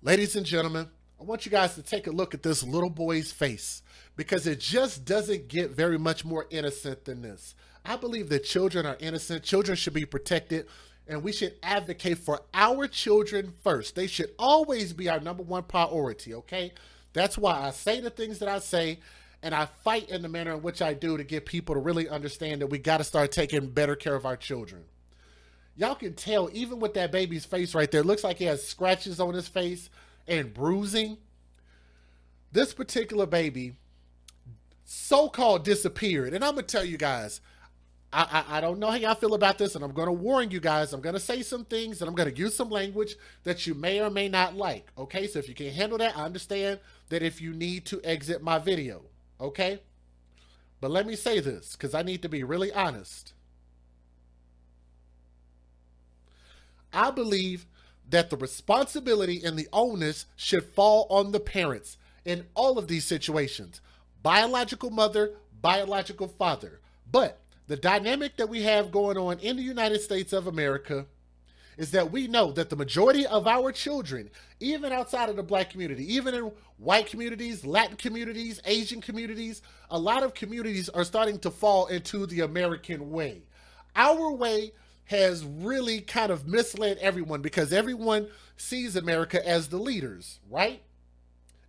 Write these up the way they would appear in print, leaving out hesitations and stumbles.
Ladies and gentlemen, I want you guys to take a look at this little boy's face because it just doesn't get very much more innocent than this. I believe that children are innocent, children should be protected, and we should advocate for our children first. They should always be our number one priority, okay? That's why I say the things that I say, and I fight in the manner in which I do to get people to really understand that we got to start taking better care of our children. Y'all can tell even with that baby's face right there, it looks like he has scratches on his face and bruising. This particular baby so-called disappeared. And I'm going to tell you guys, I don't know how y'all feel about this, and I'm going to warn you guys. I'm going to say some things, and I'm going to use some language that you may or may not like, okay? So if you can't handle that, I understand that if you need to exit my video, okay? But let me say this, because I need to be really honest. I believe that the responsibility and the onus should fall on the parents in all of these situations. Biological mother, biological father. But the dynamic that we have going on in the United States of America is that we know that the majority of our children, even outside of the black community, even in white communities, Latin communities, Asian communities, a lot of communities are starting to fall into the American way. Our way has really kind of misled everyone because everyone sees America as the leaders, right?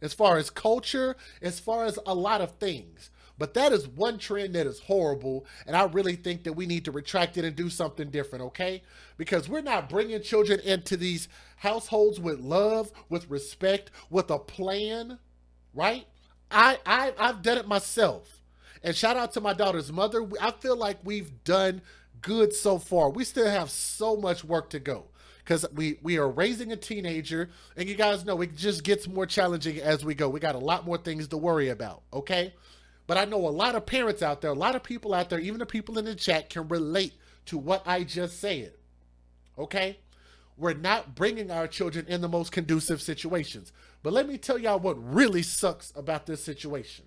As far as culture, as far as a lot of things. But that is one trend that is horrible, and I really think that we need to retract it and do something different, okay? Because we're not bringing children into these households with love, with respect, with a plan, right? I've done it myself. And shout out to my daughter's mother. I feel like we've done good so far. We still have so much work to go because we are raising a teenager, and you guys know it just gets more challenging as we go. We got a lot more things to worry about, okay? But I know a lot of parents out there, a lot of people out there, even the people in the chat can relate to what I just said, okay? We're not bringing our children in the most conducive situations. But let me tell y'all what really sucks about this situation.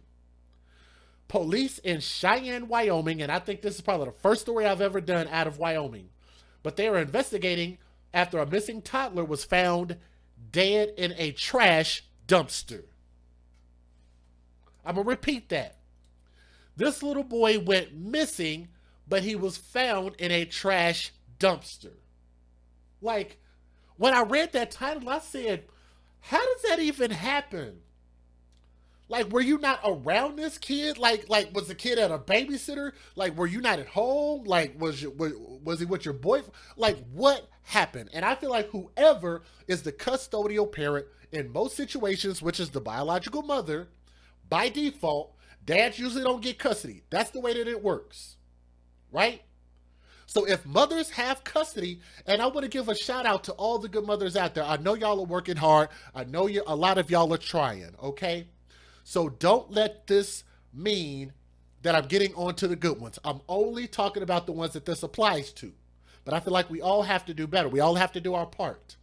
Police in Cheyenne, Wyoming, and I think this is probably the first story I've ever done out of Wyoming, but they are investigating after a missing toddler was found dead in a trash dumpster. I'm going to repeat that. This little boy went missing, but he was found in a trash dumpster. Like, when I read that title, I said, how does that even happen? Like, were you not around this kid? Like, was the kid at a babysitter? Like, were you not at home? Like, was he with your boyfriend? Like, what happened? And I feel like whoever is the custodial parent in most situations, which is the biological mother, by default, dads usually don't get custody. That's the way that it works, right? So if mothers have custody, and I want to give a shout out to all the good mothers out there. I know y'all are working hard. I know a lot of y'all are trying, okay? So don't let this mean that I'm getting on to the good ones. I'm only talking about the ones that this applies to. But I feel like we all have to do better. We all have to do our part.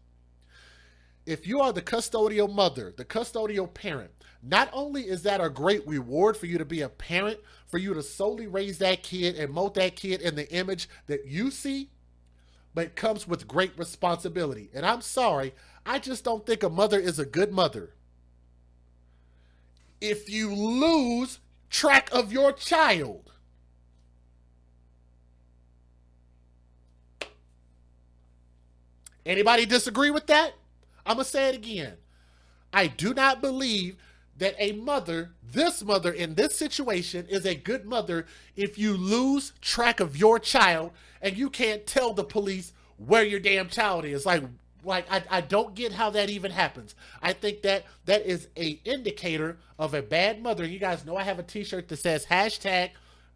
If you are the custodial mother, the custodial parent, not only is that a great reward for you to be a parent, for you to solely raise that kid and mold that kid in the image that you see, but it comes with great responsibility. And I'm sorry, I just don't think a mother is a good mother if you lose track of your child. Anybody disagree with that? I'm going to say it again. I do not believe that a mother, this mother in this situation, is a good mother if you lose track of your child and you can't tell the police where your damn child is. Like I don't get how that even happens. I think that is a indicator of a bad mother. You guys know I have a t-shirt that says hashtag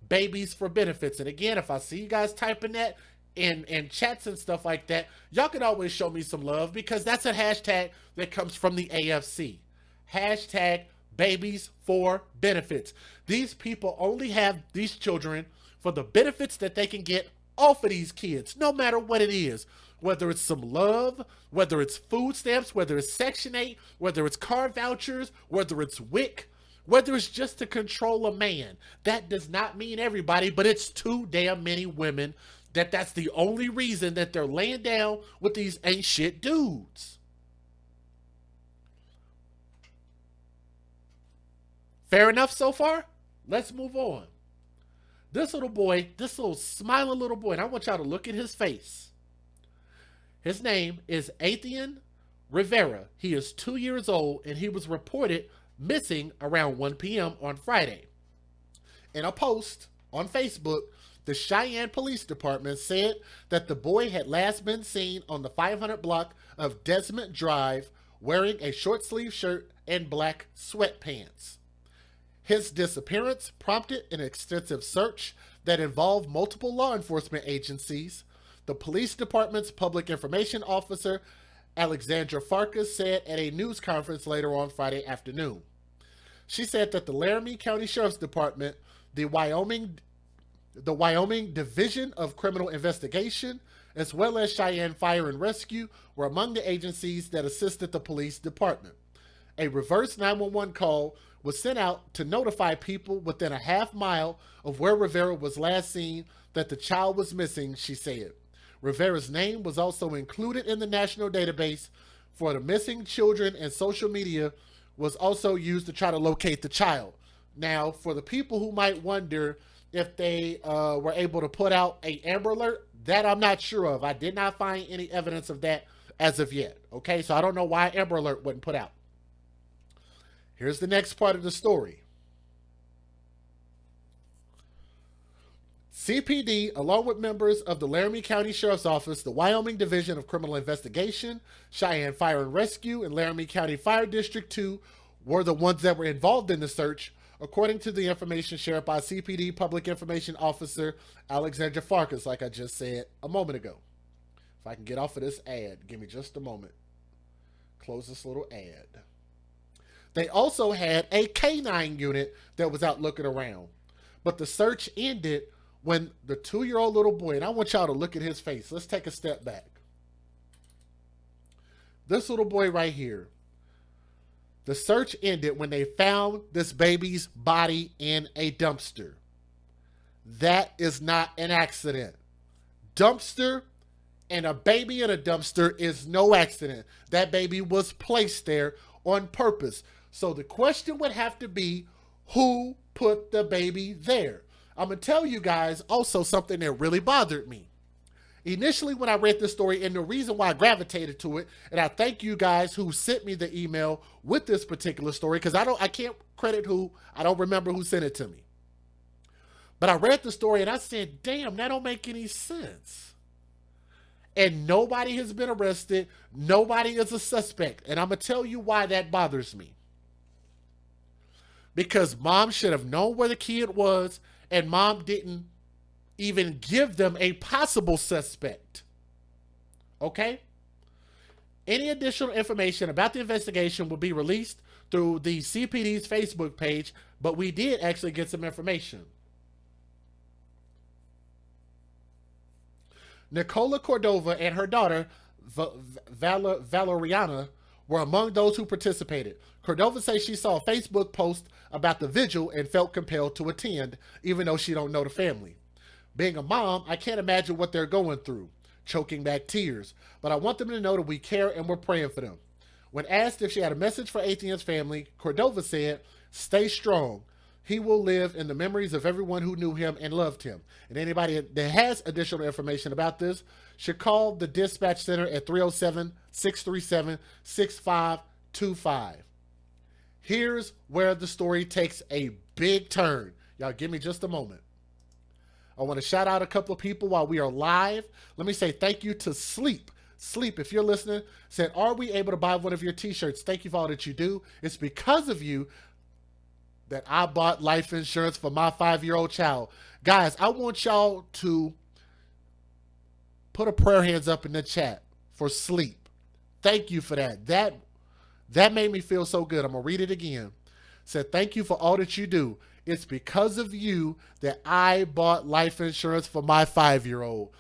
babies for benefits. And again, if I see you guys typing that in chats and stuff like that, y'all can always show me some love because that's a hashtag that comes from the AFC. Hashtag babies for benefits. These people only have these children for the benefits that they can get off of these kids, no matter what it is. Whether it's some love, whether it's food stamps, whether it's Section 8, whether it's car vouchers, whether it's WIC, whether it's just to control a man. That does not mean everybody, but it's too damn many women that's the only reason that they're laying down with these ain't shit dudes. Fair enough so far? Let's move on. This little boy, this little smiling little boy, and I want y'all to look at his face. His name is Athen Rivera. He is 2 years old, and he was reported missing around 1 p.m. on Friday. In a post on Facebook, the Cheyenne Police Department said that the boy had last been seen on the 500 block of Desmond Drive wearing a short sleeve shirt and black sweatpants. His disappearance prompted an extensive search that involved multiple law enforcement agencies. The police department's public information officer, Alexandra Farkas, said at a news conference later on Friday afternoon. She said that the Laramie County Sheriff's Department, the Wyoming Division of Criminal Investigation, as well as Cheyenne Fire and Rescue were among the agencies that assisted the police department. A reverse 911 call was sent out to notify people within a half mile of where Rivera was last seen that the child was missing, she said. Rivera's name was also included in the national database for the missing children, and social media was also used to try to locate the child. Now, for the people who might wonder if they were able to put out an Amber Alert, that I'm not sure of. I did not find any evidence of that as of yet. Okay, so I don't know why Amber Alert wasn't put out. Here's the next part of the story. CPD, along with members of the Laramie County Sheriff's Office, the Wyoming Division of Criminal Investigation, Cheyenne Fire and Rescue, and Laramie County Fire District 2 were the ones that were involved in the search, according to the information shared by CPD Public Information Officer Alexandra Farkas, like I just said a moment ago. If I can get off of this ad, give me just a moment. Close this little ad. They also had a K-9 unit that was out looking around. But the search ended when the 2-year-old little boy, and I want y'all to look at his face. Let's take a step back. This little boy right here. The search ended when they found this baby's body in a dumpster. That is not an accident. Dumpster and a baby in a dumpster is no accident. That baby was placed there on purpose. So the question would have to be, who put the baby there? I'm going to tell you guys also something that really bothered me. Initially, when I read this story, and the reason why I gravitated to it, and I thank you guys who sent me the email with this particular story, because I can't credit who, I don't remember who sent it to me. But I read the story and I said, damn, that don't make any sense. And nobody has been arrested. Nobody is a suspect. And I'm going to tell you why that bothers me. Because mom should have known where the kid was, and mom didn't even give them a possible suspect. Okay? Any additional information about the investigation will be released through the CPD's Facebook page, but we did actually get some information. Nicola Cordova and her daughter, Valeriana, were among those who participated. Cordova says she saw a Facebook post about the vigil and felt compelled to attend, even though she don't know the family. Being a mom, I can't imagine what they're going through, choking back tears, but I want them to know that we care and we're praying for them. When asked if she had a message for Athen's family, Cordova said, "Stay strong. He will live in the memories of everyone who knew him and loved him." And anybody that has additional information about this should call the dispatch center at 307-637-6525. Here's where the story takes a big turn. Y'all give me just a moment. I want to shout out a couple of people while we are live. Let me say thank you to Sleep. Sleep, if you're listening, said, "Are we able to buy one of your t-shirts? Thank you for all that you do. It's because of you that I bought life insurance for my 5-year-old child." Guys, I want y'all to put a prayer hands up in the chat for Sleep. Thank you for that. That made me feel so good. I'm going to read it again. Said, "Thank you for all that you do. It's because of you that I bought life insurance for my 5-year-old.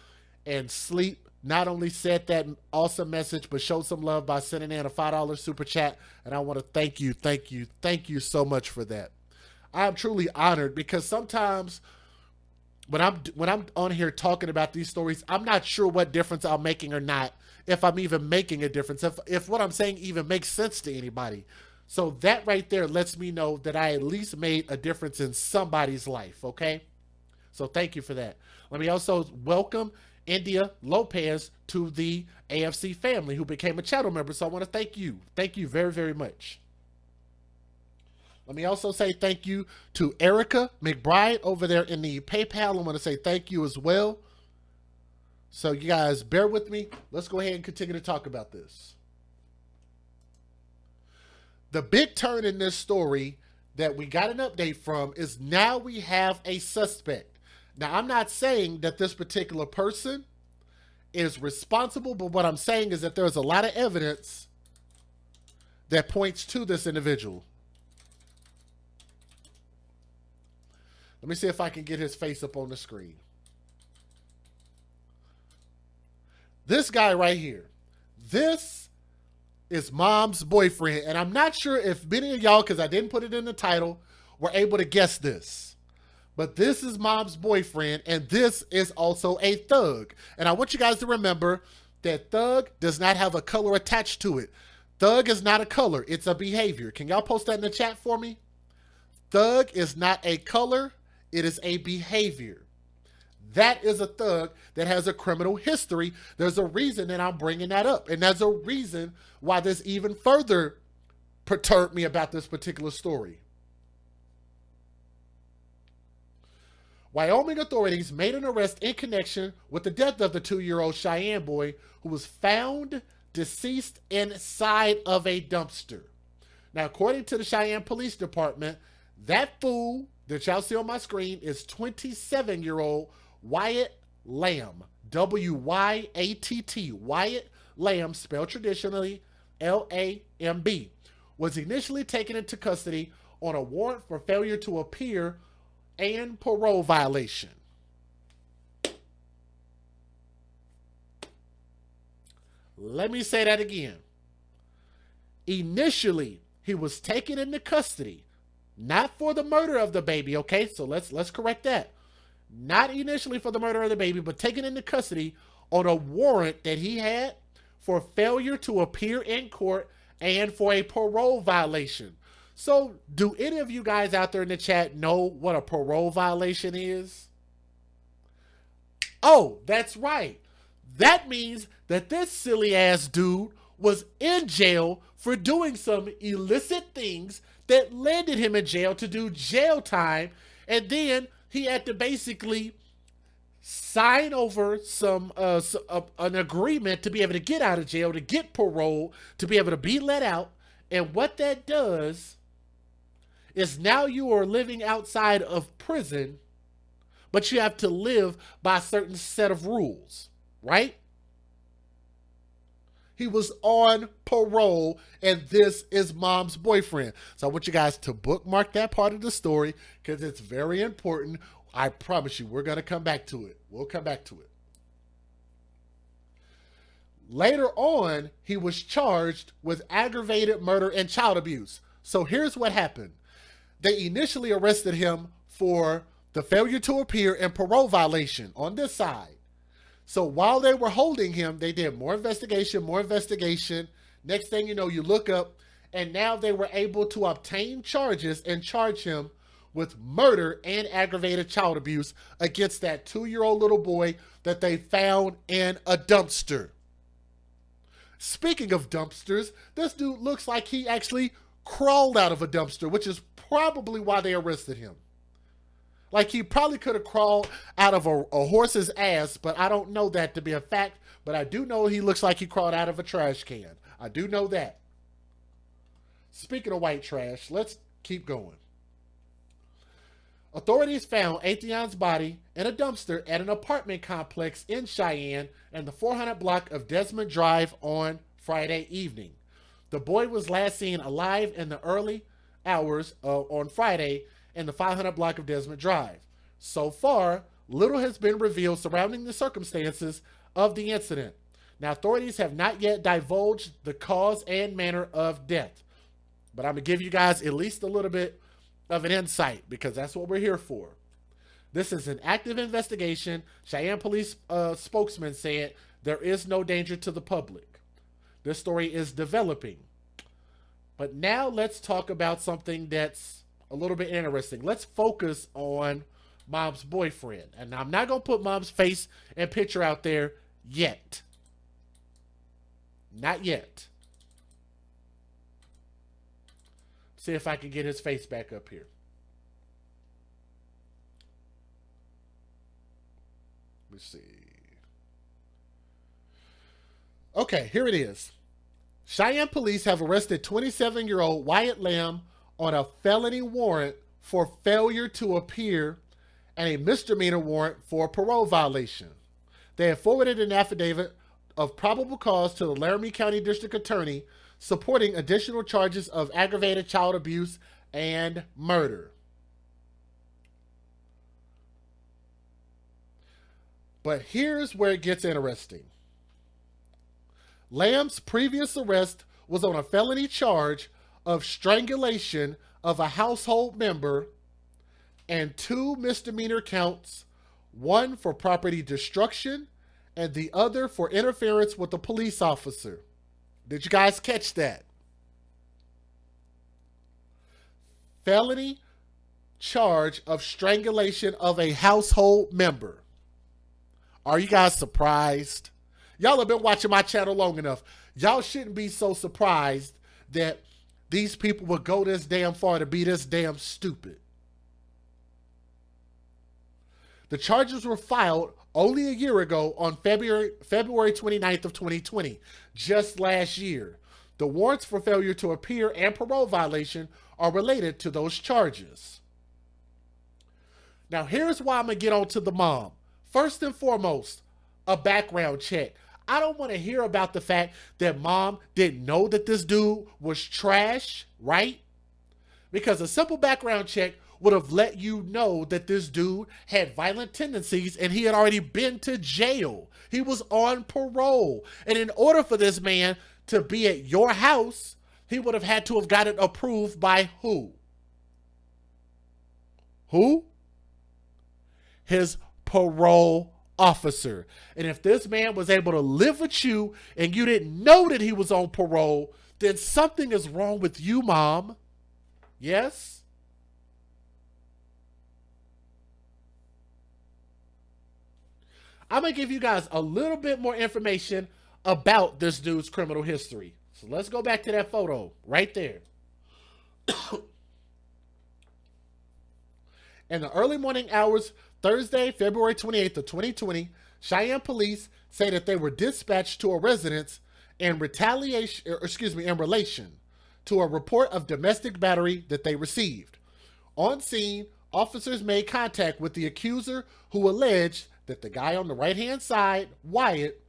And Sleep not only said that awesome message, but showed some love by sending in a $5 super chat. And I want to thank you so much for that. I'm truly honored, because sometimes when I'm on here talking about these stories, I'm not sure what difference I'm making or not, if I'm even making a difference, if what I'm saying even makes sense to anybody. So that right there lets me know that I at least made a difference in somebody's life, okay? So thank you for that. Let me also welcome India Lopez to the AFC family, who became a channel member. So I want to thank you. Thank you very, very much. Let me also say thank you to Erica McBride over there in the PayPal. I want to say thank you as well. So you guys bear with me. Let's go ahead and continue to talk about this. The big turn in this story that we got an update from is now we have a suspect. Now, I'm not saying that this particular person is responsible, but what I'm saying is that there's a lot of evidence that points to this individual. Let me see if I can get his face up on the screen. This guy right here. This is mom's boyfriend. And I'm not sure if many of y'all, because I didn't put it in the title, were able to guess this. But this is mom's boyfriend, and this is also a thug. And I want you guys to remember that thug does not have a color attached to it. Thug is not a color. It's a behavior. Can y'all post that in the chat for me? Thug is not a color. It is a behavior. That is a thug that has a criminal history. There's a reason that I'm bringing that up. And there's a reason why this even further perturbed me about this particular story. Wyoming authorities made an arrest in connection with the death of the 2-year-old Cheyenne boy who was found deceased inside of a dumpster. Now, according to the Cheyenne Police Department, that fool that y'all see on my screen is 27-year-old Wyatt Lamb, W-Y-A-T-T, Wyatt Lamb, spelled traditionally L-A-M-B, was initially taken into custody on a warrant for failure to appear and parole violation. Let me say that again. Initially, he was taken into custody, not for the murder of the baby, okay? So let's correct that. Not initially for the murder of the baby, but taken into custody on a warrant that he had for failure to appear in court and for a parole violation. So do any of you guys out there in the chat know what a parole violation is? Oh, that's right. That means that this silly ass dude was in jail for doing some illicit things that landed him in jail to do jail time, and then he had to basically sign over an agreement to be able to get out of jail, to get parole, to be able to be let out. And what that does is now you are living outside of prison, but you have to live by a certain set of rules, right? He was on parole, and this is mom's boyfriend. So I want you guys to bookmark that part of the story because it's very important. I promise you, we're going to come back to it. We'll come back to it. Later on, he was charged with aggravated murder and child abuse. So here's what happened. They initially arrested him for the failure to appear and parole violation on this side. So while they were holding him, they did more investigation, more investigation. Next thing you know, you look up, and now they were able to obtain charges and charge him with murder and aggravated child abuse against that 2-year-old little boy that they found in a dumpster. Speaking of dumpsters, this dude looks like he actually crawled out of a dumpster, which is probably why they arrested him. Like, he probably could have crawled out of a horse's ass, but I don't know that to be a fact. But I do know he looks like he crawled out of a trash can. I do know that. Speaking of white trash, let's keep going. Authorities found Athen's body in a dumpster at an apartment complex in Cheyenne and the 400 block of Desmond Drive on Friday evening. The boy was last seen alive in the early hours on Friday in the 500 block of Desmond Drive. So far, little has been revealed surrounding the circumstances of the incident. Now, authorities have not yet divulged the cause and manner of death, but I'm going to give you guys at least a little bit of an insight because that's what we're here for. This is an active investigation. Cheyenne police spokesman said there is no danger to the public. This story is developing. But now let's talk about something that's a little bit interesting. Let's focus on mom's boyfriend. And I'm not going to put mom's face and picture out there yet. Not yet. See if I can get his face back up here. Let's see. Okay, here it is. Cheyenne police have arrested 27-year-old Wyatt Lamb on a felony warrant for failure to appear and a misdemeanor warrant for a parole violation. They have forwarded an affidavit of probable cause to the Laramie County District Attorney supporting additional charges of aggravated child abuse and murder. But here's where it gets interesting. Lamb's previous arrest was on a felony charge of strangulation of a household member and 2 misdemeanor counts, one for property destruction and the other for interference with a police officer. Did you guys catch that? Felony charge of strangulation of a household member. Are you guys surprised? Y'all have been watching my channel long enough. Y'all shouldn't be so surprised that these people would go this damn far to be this damn stupid. The charges were filed only a year ago on February 29th of 2020, just last year. The warrants for failure to appear and parole violation are related to those charges. Now here's why I'm going to get on to the mom. First and foremost, a background check. I don't want to hear about the fact that mom didn't know that this dude was trash, right? Because a simple background check would have let you know that this dude had violent tendencies and he had already been to jail. He was on parole. And in order for this man to be at your house, he would have had to have got it approved by who? Who? His parole officer. And if this man was able to live with you and you didn't know that he was on parole, then something is wrong with you, mom. Yes? I'm going to give you guys a little bit more information about this dude's criminal history. So let's go back to that photo right there. In the early morning hours, Thursday, February 28th of 2020, Cheyenne police say that they were dispatched to a residence in relation to a report of domestic battery that they received. On scene, officers made contact with the accuser, who alleged that the guy on the right-hand side, Wyatt,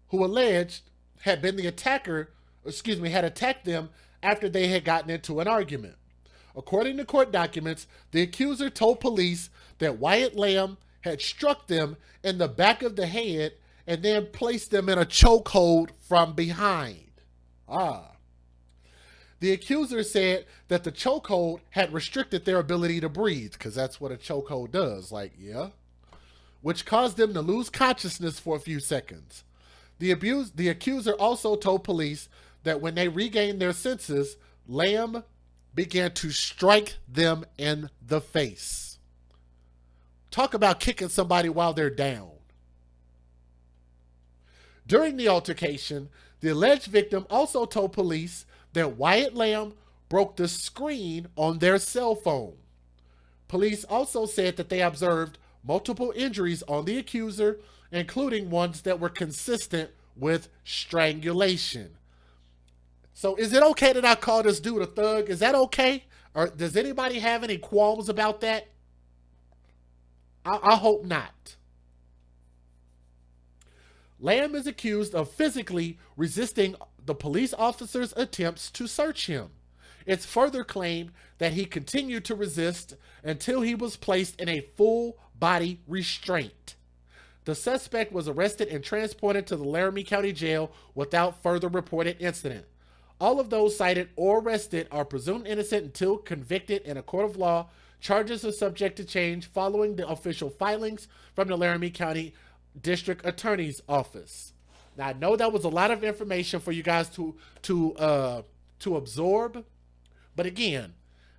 who alleged had been the attacker, had attacked them after they had gotten into an argument. According to court documents, the accuser told police that Wyatt Lamb had struck them in the back of the head and then placed them in a chokehold from behind. The accuser said that the chokehold had restricted their ability to breathe, because that's what a chokehold does, which caused them to lose consciousness for a few seconds. The accuser also told police that when they regained their senses, Lamb began to strike them in the face. Talk about kicking somebody while they're down. During the altercation, the alleged victim also told police that Wyatt Lamb broke the screen on their cell phone. Police also said that they observed multiple injuries on the accuser, including ones that were consistent with strangulation. So is it okay that I call this dude a thug? Is that okay? Or does anybody have any qualms about that? I hope not. Lamb is accused of physically resisting the police officers' attempts to search him. It's further claimed that he continued to resist until he was placed in a full body restraint. The suspect was arrested and transported to the Laramie County Jail without further reported incident. All of those cited or arrested are presumed innocent until convicted in a court of law. Charges are subject to change following the official filings from the Laramie County District Attorney's Office. Now, I know that was a lot of information for you guys to to absorb. But again,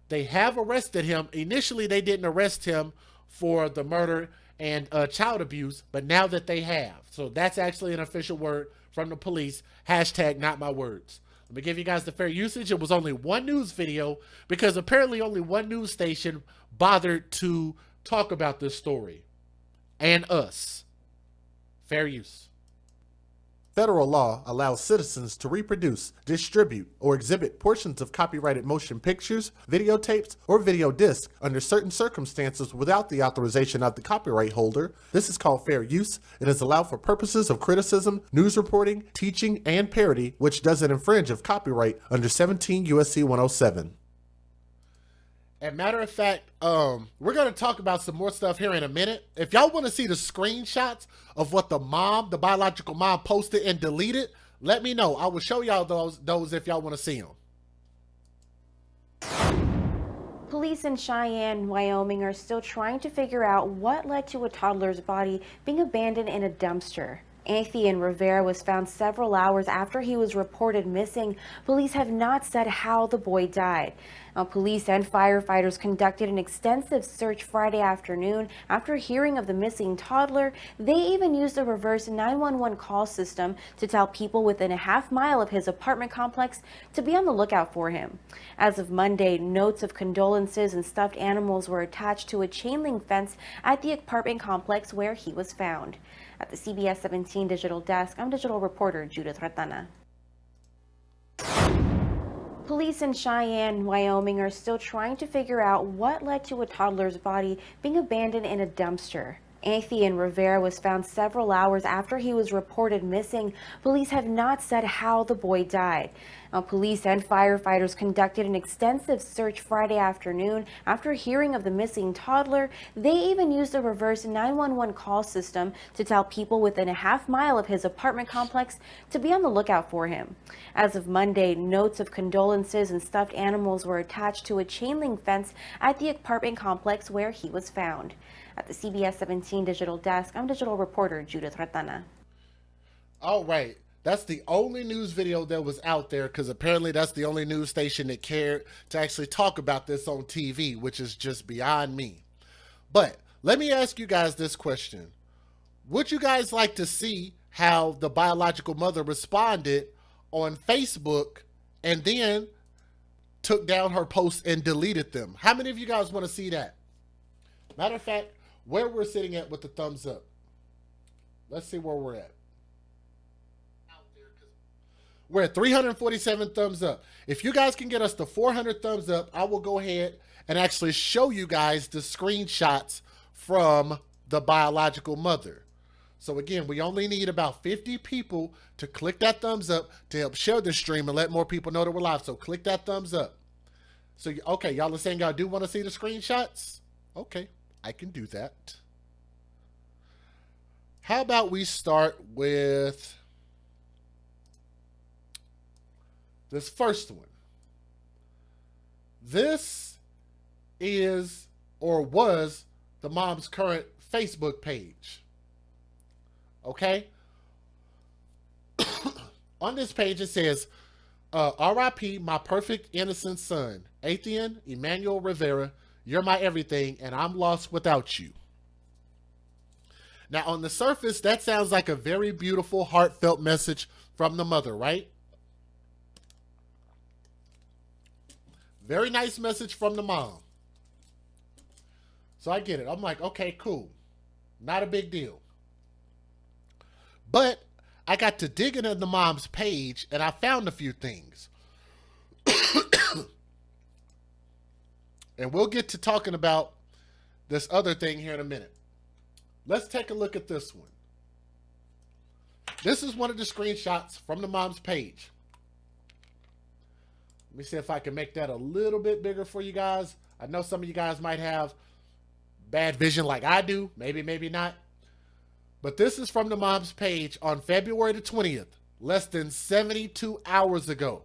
they have arrested him. Initially, they didn't arrest him for the murder and child abuse, but now that they have. So that's actually an official word from the police. Hashtag not my words. Let me give you guys the fair usage. It was only one news video because apparently only one news station bothered to talk about this story. And us. Fair use. Federal law allows citizens to reproduce, distribute, or exhibit portions of copyrighted motion pictures, videotapes, or video discs under certain circumstances without the authorization of the copyright holder. This is called fair use and is allowed for purposes of criticism, news reporting, teaching, and parody, which doesn't infringe of copyright under 17 U.S.C. 107. And matter of fact, we're going to talk about some more stuff here in a minute. If y'all want to see the screenshots of what the biological mom posted and deleted, let me know. I will show y'all those if y'all want to see them. Police in Cheyenne, Wyoming are still trying to figure out what led to a toddler's body being abandoned in a dumpster. Athen Rivera was found several hours after he was reported missing. Police have not said how the boy died. Now, police and firefighters conducted an extensive search Friday afternoon. After hearing of the missing toddler, they even used a reverse 911 call system to tell people within a half-mile of his apartment complex to be on the lookout for him. As of Monday, notes of condolences and stuffed animals were attached to a chain link fence at the apartment complex where he was found. At the CBS 17 Digital Desk, I'm digital reporter Judith Ratana. Police in Cheyenne, Wyoming are still trying to figure out what led to a toddler's body being abandoned in a dumpster. Athen Rivera was found several hours after he was reported missing. Police have not said how the boy died. Now, police and firefighters conducted an extensive search Friday afternoon. After hearing of the missing toddler, they even used a reverse 911 call system to tell people within a half-mile of his apartment complex to be on the lookout for him. As of Monday, notes of condolences and stuffed animals were attached to a chain link fence at the apartment complex where he was found. At the CBS 17 Digital Desk, I'm digital reporter Judith Ratana. All right. That's the only news video that was out there because apparently that's the only news station that cared to actually talk about this on TV, which is just beyond me. But let me ask you guys this question. Would you guys like to see how the biological mother responded on Facebook and then took down her posts and deleted them? How many of you guys want to see that? Matter of fact, where we're sitting at with the thumbs up. Let's see where we're at. We're at 347 thumbs up. If you guys can get us to 400 thumbs up, I will go ahead and actually show you guys the screenshots from the biological mother. So again, we only need about 50 people to click that thumbs up to help share the stream and let more people know that we're live. So click that thumbs up. So, okay, y'all are saying y'all do want to see the screenshots? Okay, I can do that. How about we start with this first one. This is or was the mom's current Facebook page. Okay? On this page it says, R.I.P. my perfect innocent son, Athen Emmanuel Rivera, you're my everything and I'm lost without you. Now on the surface, that sounds like a very beautiful, heartfelt message from the mother, right? Very nice message from the mom. So I get it. I'm like, okay, cool. Not a big deal. But I got to digging in the mom's page and I found a few things. And we'll get to talking about this other thing here in a minute. Let's take a look at this one. This is one of the screenshots from the mom's page. Let me see if I can make that a little bit bigger for you guys. I know some of you guys might have bad vision like I do. Maybe, maybe not. But this is from the mom's page on February the 20th, less than 72 hours ago.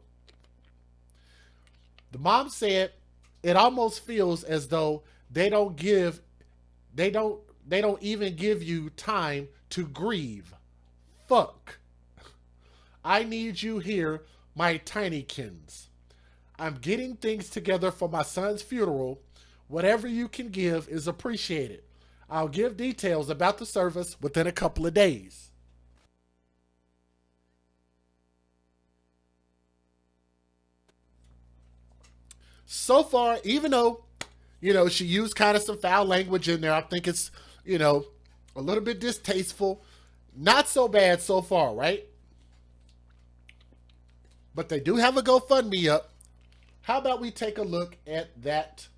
The mom said it almost feels as though they don't even give you time to grieve. Fuck. I need you here, my tinykins. I'm getting things together for my son's funeral. Whatever you can give is appreciated. I'll give details about the service within a couple of days. So far, even though, she used kind of some foul language in there, I think it's, a little bit distasteful. Not so bad so far, right? But they do have a GoFundMe up. How about we take a look at that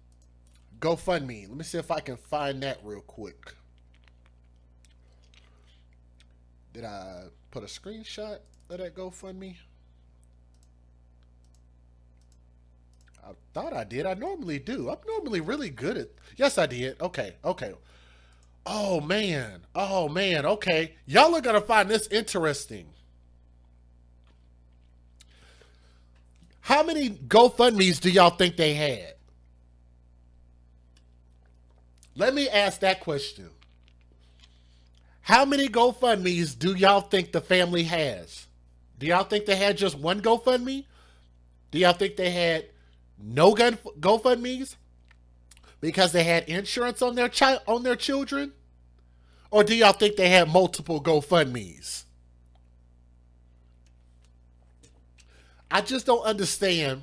GoFundMe? Let me see if I can find that real quick. Did I put a screenshot of that GoFundMe? I thought I did. I normally do. I'm normally really good at... Yes, I did. Okay. Oh, man. Okay. Y'all are going to find this interesting. How many GoFundMes do y'all think they had? Let me ask that question. How many GoFundMes do y'all think the family has? Do y'all think they had just one GoFundMe? Do y'all think they had no GoFundMes because they had insurance on their children? Or do y'all think they had multiple GoFundMes? I just don't understand,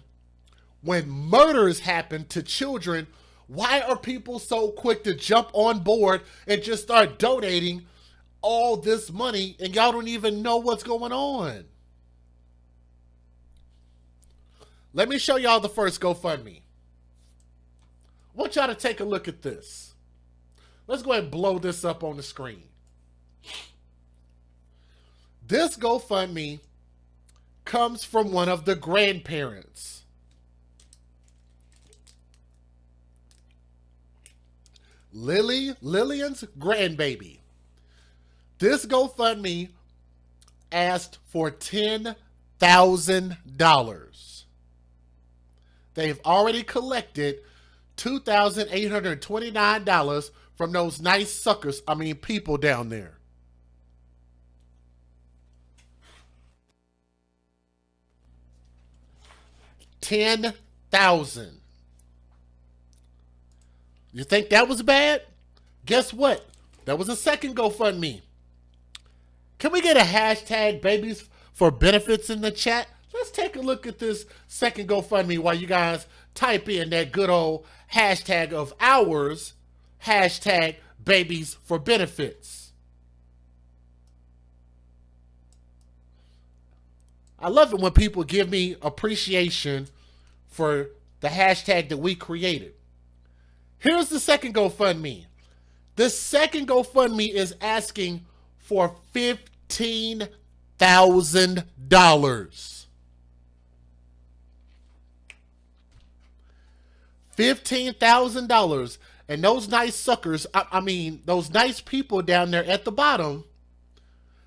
when murders happen to children, why are people so quick to jump on board and just start donating all this money and y'all don't even know what's going on? Let me show y'all the first GoFundMe. I want y'all to take a look at this. Let's go ahead and blow this up on the screen. This GoFundMe comes from one of the grandparents. Lillian's grandbaby. This GoFundMe asked for $10,000. They've already collected $2,829 from those nice people down there. $10,000. You think that was bad? Guess what? That was a second GoFundMe. Can we get a hashtag babies for benefits in the chat? Let's take a look at this second GoFundMe while you guys type in that good old hashtag of ours, hashtag babies for benefits. I love it when people give me appreciation for the hashtag that we created. Here's the second GoFundMe. The second GoFundMe is asking for $15,000. $15,000. And those nice suckers, those nice people down there at the bottom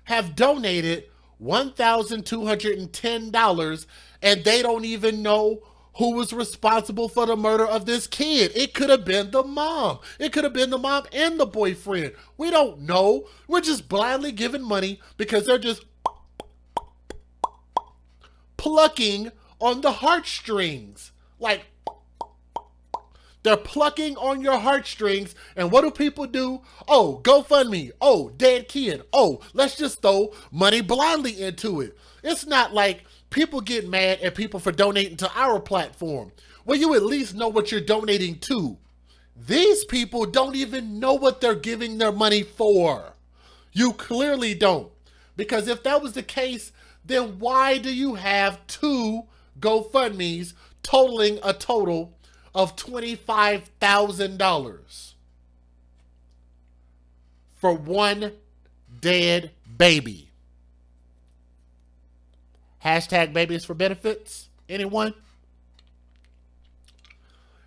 have donated $1,210, and they don't even know who was responsible for the murder of this kid. It could have been the mom. It could have been the mom and the boyfriend. We don't know. We're just blindly giving money because they're just plucking on the heartstrings. Like, they're plucking on your heartstrings, and what do people do? Oh, GoFundMe. Oh, dead kid. Oh, let's just throw money blindly into it. It's not like people get mad at people for donating to our platform. Well, you at least know what you're donating to. These people don't even know what they're giving their money for. You clearly don't. Because if that was the case, then why do you have two GoFundMes totaling a total of $25,000 for one dead baby? Hashtag babies for benefits. Anyone?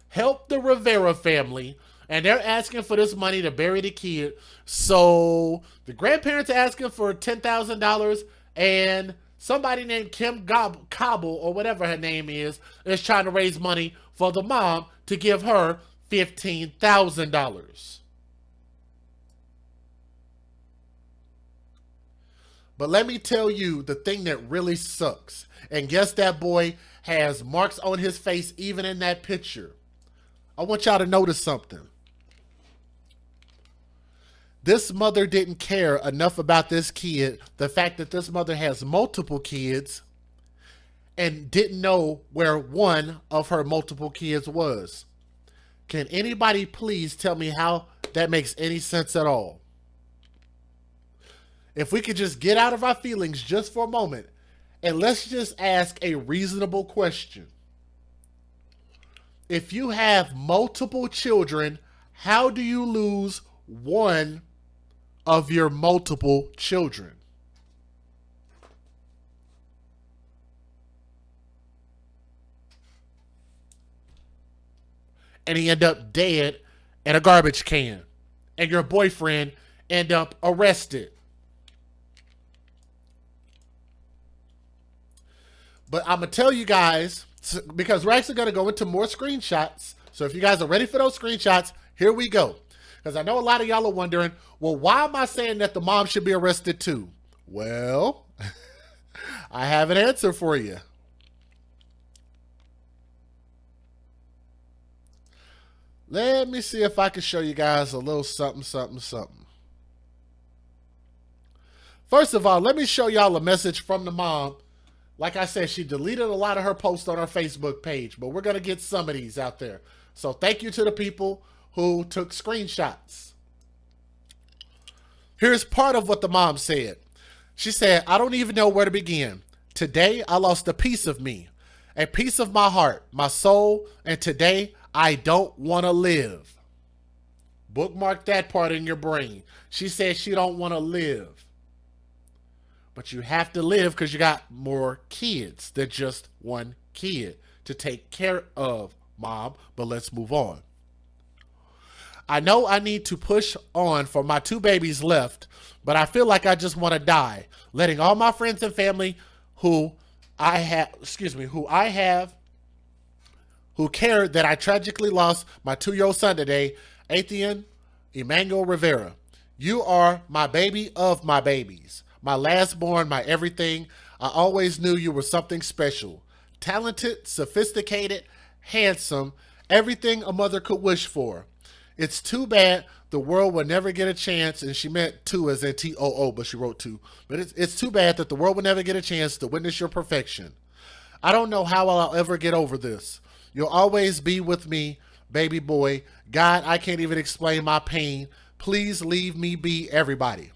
Help the Rivera family. And they're asking for this money to bury the kid. So the grandparents are asking for $10,000, and somebody named Kim Cobble, or whatever her name is trying to raise money for the mom to give her $15,000. But let me tell you the thing that really sucks. And guess that boy has marks on his face even in that picture. I want y'all to notice something. This mother didn't care enough about this kid, the fact that this mother has multiple kids, and didn't know where one of her multiple kids was. Can anybody please tell me how that makes any sense at all? If we could just get out of our feelings just for a moment, and let's just ask a reasonable question. If you have multiple children, how do you lose one of your multiple children? And he end up dead in a garbage can, and your boyfriend end up arrested. But I'm going to tell you guys, because we're actually going to go into more screenshots. So if you guys are ready for those screenshots, here we go. Because I know a lot of y'all are wondering, well, why am I saying that the mom should be arrested too? Well, I have an answer for you. Let me see if I can show you guys a little something. First of all, let me show y'all a message from the mom. Like I said, she deleted a lot of her posts on her Facebook page, but we're going to get some of these out there. So thank you to the people who took screenshots. Here's part of what the mom said. She said, I don't even know where to begin. Today, I lost a piece of me, a piece of my heart, my soul, and today, I don't want to live. Bookmark that part in your brain. She said she don't want to live. But you have to live because you got more kids than just one kid to take care of, Mom. But let's move on. I know I need to push on for my 2 babies left, but I feel like I just want to die, letting all my friends and family who care that I tragically lost my 2-year-old son today, Athen Rivera. You are my baby of my babies. My last born, my everything. I always knew you were something special. Talented, sophisticated, handsome, everything a mother could wish for. It's too bad the world will never get a chance, and she meant 2 as in T-O-O, but she wrote 2. But it's too bad that the world will never get a chance to witness your perfection. I don't know how I'll ever get over this. You'll always be with me, baby boy. God, I can't even explain my pain. Please leave me be, everybody.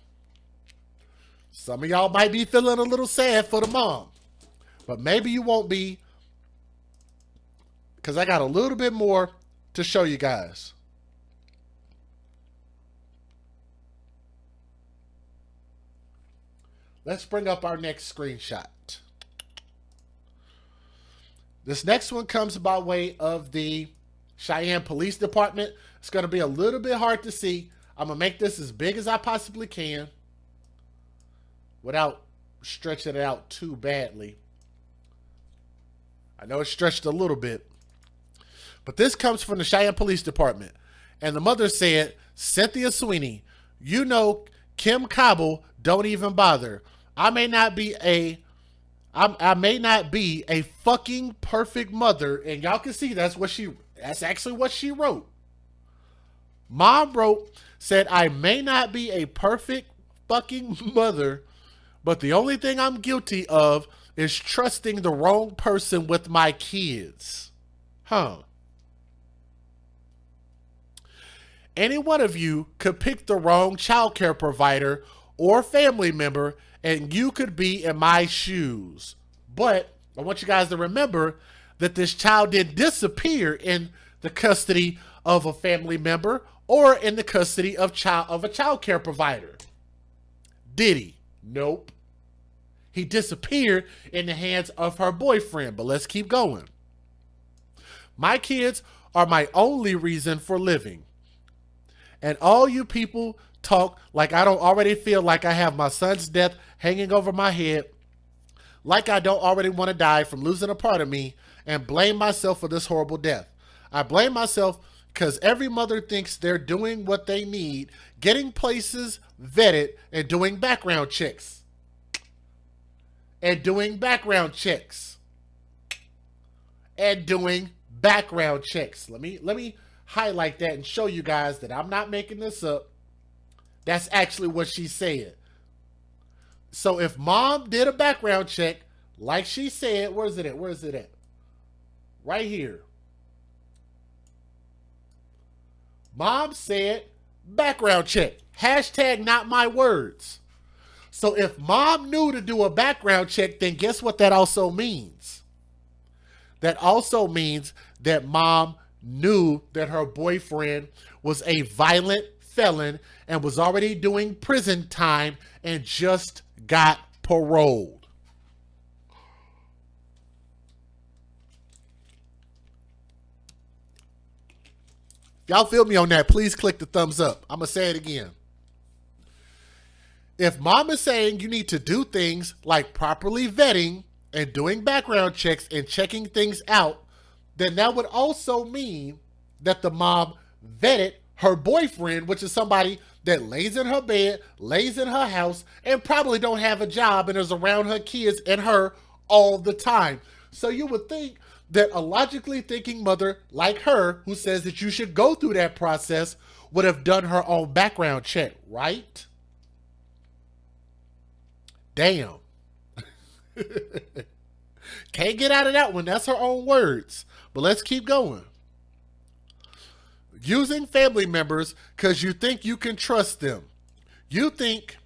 Some of y'all might be feeling a little sad for the mom, but maybe you won't be, because I got a little bit more to show you guys. Let's bring up our next screenshot. This next one comes by way of the Cheyenne Police Department. It's going to be a little bit hard to see. I'm going to make this as big as I possibly can without stretching it out too badly. I know it's stretched a little bit. But this comes from the Cheyenne Police Department. And the mother said, Cynthia Sweeney, you know Kim Cobble don't even bother. I may not be a fucking perfect mother. And y'all can see that's actually what she wrote. Mom wrote, said, I may not be a perfect fucking mother, but the only thing I'm guilty of is trusting the wrong person with my kids. Any one of you could pick the wrong childcare provider or family member, and you could be in my shoes. But I want you guys to remember that this child didn't disappear in the custody of a family member or in the custody of a childcare provider. Did he? Nope. He disappeared in the hands of her boyfriend. But let's keep going. My kids are my only reason for living. And all you people talk like I don't already feel like I have my son's death hanging over my head, like I don't already want to die from losing a part of me, and blame myself for this horrible death. I blame myself because every mother thinks they're doing what they need, getting places vetted and doing background checks. and doing background checks. And doing background checks. Let me highlight that and show you guys that I'm not making this up. That's actually what she said. So if mom did a background check, like she said, where's it at? Where's it at? Right here. Mom said background check. Hashtag not my words. So if mom knew to do a background check, then guess what that also means? That also means that mom knew that her boyfriend was a violent felon and was already doing prison time and just got paroled. If y'all feel me on that, please click the thumbs up. I'm going to say it again. If mom is saying you need to do things like properly vetting and doing background checks and checking things out, then that would also mean that the mom vetted her boyfriend, which is somebody that lays in her bed, lays in her house, and probably don't have a job and is around her kids and her all the time. So you would think that a logically thinking mother like her, who says that you should go through that process, would have done her own background check, right? Damn. Can't get out of that one. That's her own words. But let's keep going. Using family members because you think you can trust them. You think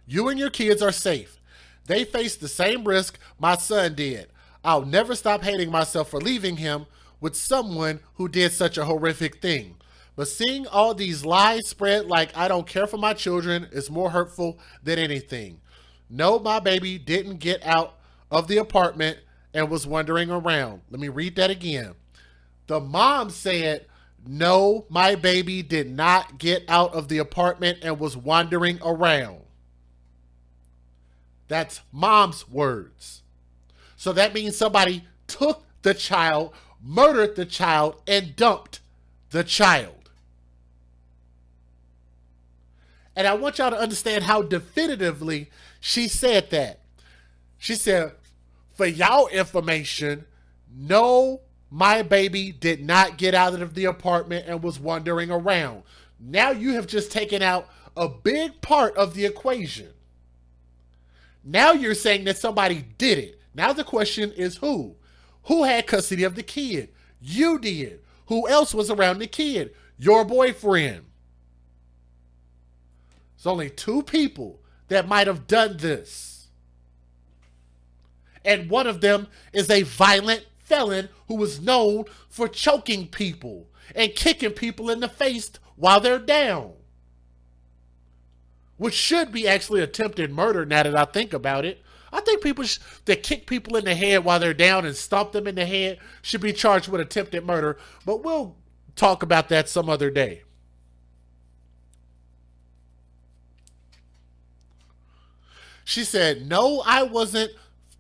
you and your kids are safe. They face the same risk my son did. I'll never stop hating myself for leaving him with someone who did such a horrific thing. But seeing all these lies spread like I don't care for my children is more hurtful than anything. No, my baby didn't get out of the apartment and was wandering around. Let me read that again. The mom said, no, my baby did not get out of the apartment and was wandering around. That's mom's words. So that means somebody took the child, murdered the child, and dumped the child. And I want y'all to understand how definitively she said that. She said, for y'all information, no, my baby did not get out of the apartment and was wandering around. Now you have just taken out a big part of the equation. Now you're saying that somebody did it. Now the question is who? Who had custody of the kid? You did. Who else was around the kid? Your boyfriend. There's only two people that might have done this. And one of them is a violent felon who was known for choking people and kicking people in the face while they're down. Which should be actually attempted murder now that I think about it. I think people that kick people in the head while they're down and stomp them in the head should be charged with attempted murder. But we'll talk about that some other day. She said, no, I wasn't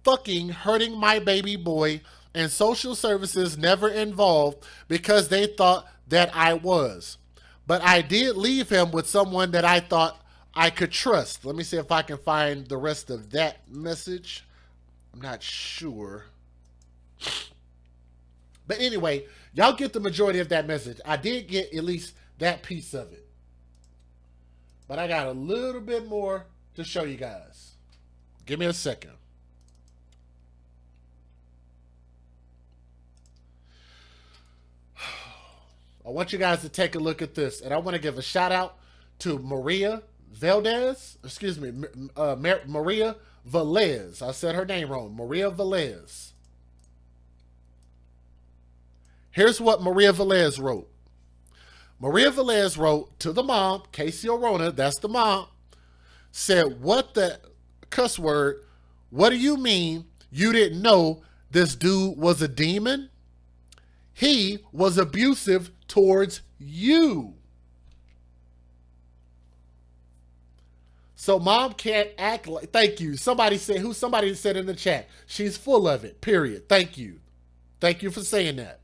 fucking hurting my baby boy, and social services never involved because they thought that I was. But I did leave him with someone that I thought I could trust. Let me see if I can find the rest of that message. I'm not sure. But anyway, y'all get the majority of that message. I did get at least that piece of it. But I got a little bit more to show you guys. Give me a second. I want you guys to take a look at this. And I want to give a shout out to Maria Valdez. Excuse me, Maria Velez. I said her name wrong. Maria Velez. Here's what Maria Velez wrote. Maria Velez wrote to the mom, Casey Orona, that's the mom, said, what the cuss word, what do you mean you didn't know this dude was a demon? He was abusive towards you. So mom can't act like, thank you. Somebody said in the chat, she's full of it, period. Thank you. Thank you for saying that.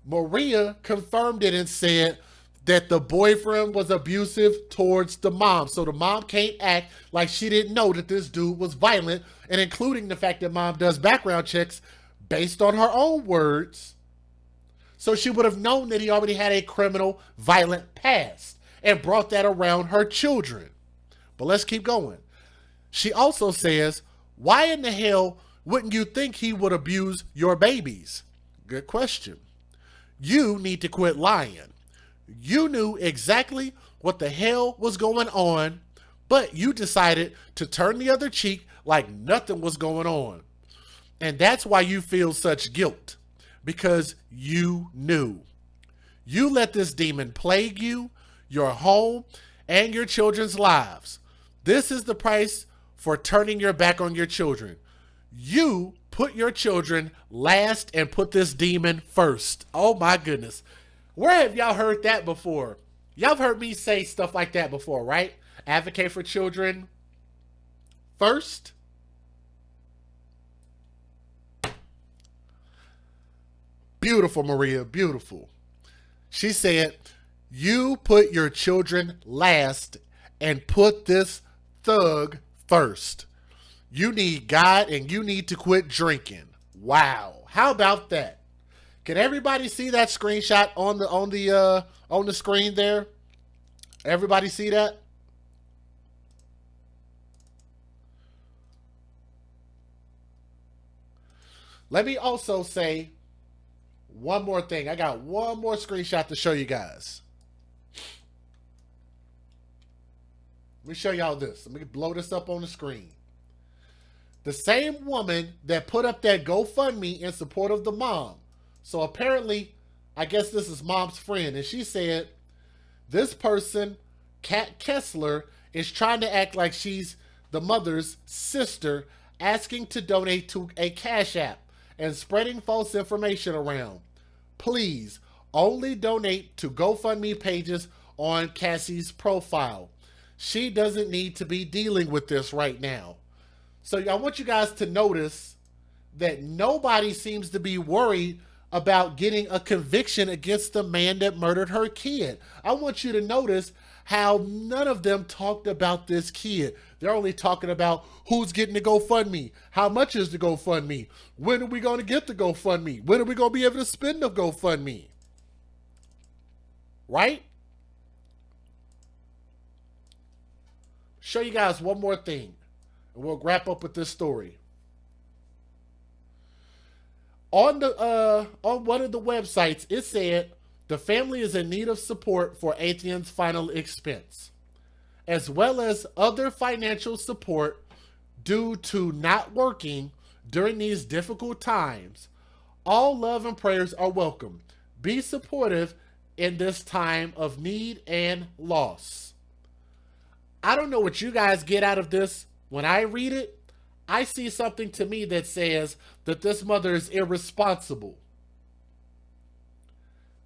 Maria confirmed it and said, that the boyfriend was abusive towards the mom. So the mom can't act like she didn't know that this dude was violent, and including the fact that mom does background checks based on her own words. So she would have known that he already had a criminal, violent past and brought that around her children. But let's keep going. She also says, why in the hell wouldn't you think he would abuse your babies? Good question. You need to quit lying. You knew exactly what the hell was going on, but you decided to turn the other cheek like nothing was going on. And that's why you feel such guilt, because you knew. You let this demon plague you, your home, and your children's lives. This is the price for turning your back on your children. You put your children last and put this demon first. Oh my goodness. Where have y'all heard that before? Y'all have heard me say stuff like that before, right? Advocate for children first. Beautiful, Maria, beautiful. She said, you put your children last and put this thug first. You need God and you need to quit drinking. Wow. How about that? Can everybody see that screenshot on the screen there? Everybody see that? Let me also say one more thing. I got one more screenshot to show you guys. Let me show y'all this. Let me blow this up on the screen. The same woman that put up that GoFundMe in support of the mom. So apparently, I guess this is mom's friend. And she said, this person, Kat Kessler, is trying to act like she's the mother's sister, asking to donate to a Cash App and spreading false information around. Please, only donate to GoFundMe pages on Cassie's profile. She doesn't need to be dealing with this right now. So I want you guys to notice that nobody seems to be worried about getting a conviction against the man that murdered her kid. I want you to notice how none of them talked about this kid. They're only talking about who's getting the GoFundMe, how much is the GoFundMe, when are we going to get the GoFundMe, when are we going to be able to spend the GoFundMe, right? Show you guys one more thing, and we'll wrap up with this story. On one of the websites, it said the family is in need of support for Athen's final expense, as well as other financial support due to not working during these difficult times. All love and prayers are welcome. Be supportive in this time of need and loss. I don't know what you guys get out of this. When I read it, I see something to me that says that this mother is irresponsible.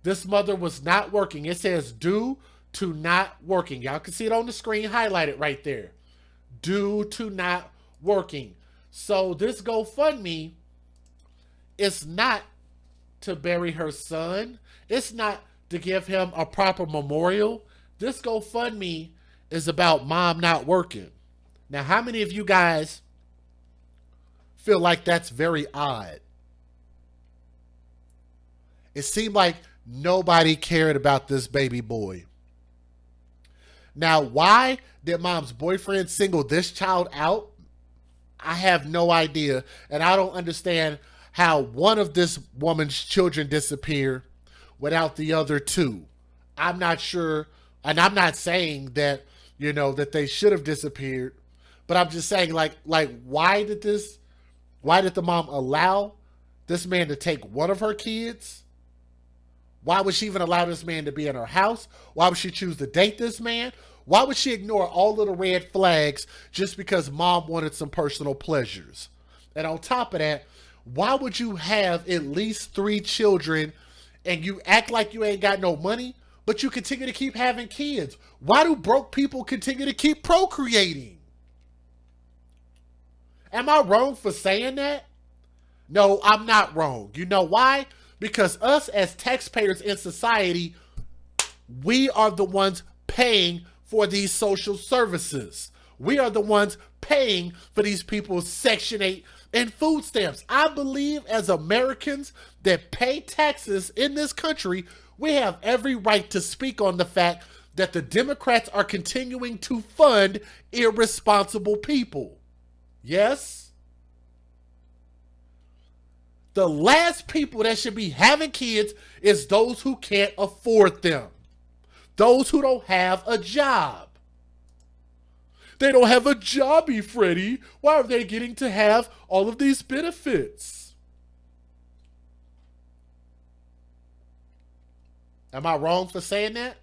This mother was not working. It says due to not working. Y'all can see it on the screen highlighted right there. Due to not working. So this GoFundMe is not to bury her son. It's not to give him a proper memorial. This GoFundMe is about mom not working. Now, how many of you guys feel like that's very odd? It seemed like nobody cared about this baby boy. Now, why did mom's boyfriend single this child out? I have no idea. And I don't understand how one of this woman's children disappeared without the other two. I'm not sure. And I'm not saying that, that they should have disappeared. But I'm just saying, why did the mom allow this man to take one of her kids? Why would she even allow this man to be in her house? Why would she choose to date this man? Why would she ignore all of the red flags just because mom wanted some personal pleasures? And on top of that, why would you have at least 3 children and you act like you ain't got no money, but you continue to keep having kids? Why do broke people continue to keep procreating? Am I wrong for saying that? No, I'm not wrong. You know why? Because us as taxpayers in society, We are the ones paying for these social services. We are the ones paying for these people's Section 8 and food stamps. I believe as Americans that pay taxes in this country, we have every right to speak on the fact that the Democrats are continuing to fund irresponsible people. Yes? The last people that should be having kids is those who can't afford them. Those who don't have a job. They don't have a jobby, Freddie. Why are they getting to have all of these benefits? Am I wrong for saying that?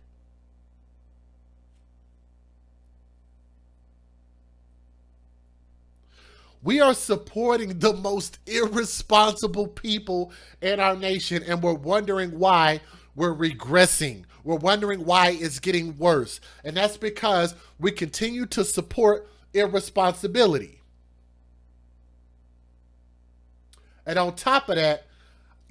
We are supporting the most irresponsible people in our nation, and we're wondering why we're regressing. We're wondering why it's getting worse. And that's because we continue to support irresponsibility. And on top of that,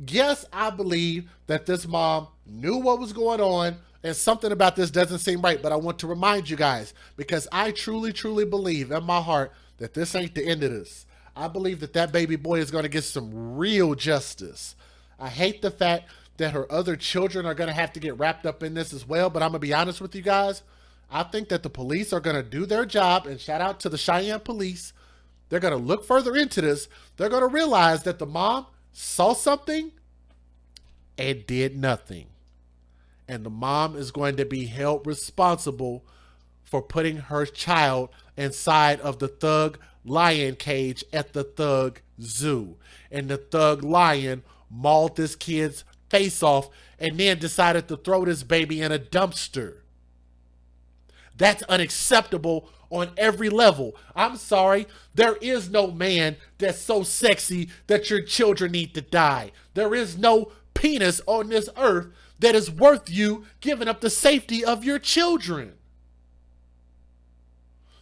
yes, I believe that this mom knew what was going on, and something about this doesn't seem right. But I want to remind you guys, because I truly, truly believe in my heart that this ain't the end of this. I believe that that baby boy is going to get some real justice. I hate the fact that her other children are going to have to get wrapped up in this as well. But I'm going to be honest with you guys. I think that the police are going to do their job, and shout out to the Cheyenne police. They're going to look further into this. They're going to realize that the mom saw something and did nothing. And the mom is going to be held responsible for putting her child inside of the thug lion cage at the thug zoo. And the thug lion mauled this kid's face off and then decided to throw this baby in a dumpster. That's unacceptable on every level. I'm sorry, there is no man that's so sexy that your children need to die. There is no penis on this earth that is worth you giving up the safety of your children.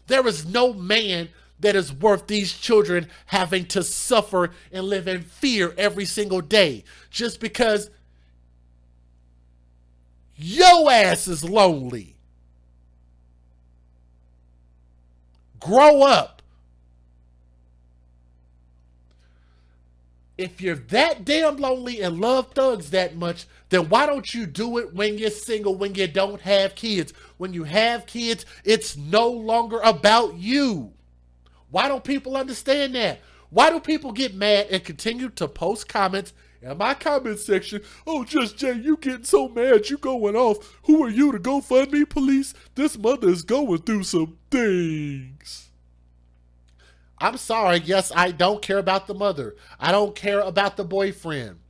There is no man that is worth these children having to suffer and live in fear every single day just because your ass is lonely. Grow up. If you're that damn lonely and love thugs that much, then why don't you do it when you're single, when you don't have kids? When you have kids, it's no longer about you. Why don't people understand that? Why do people get mad and continue to post comments in my comment section? Oh, Just Jay, you getting so mad, you going off. Who are you to go fund me, police? This mother is going through some things. I'm sorry, yes, I don't care about the mother. I don't care about the boyfriend.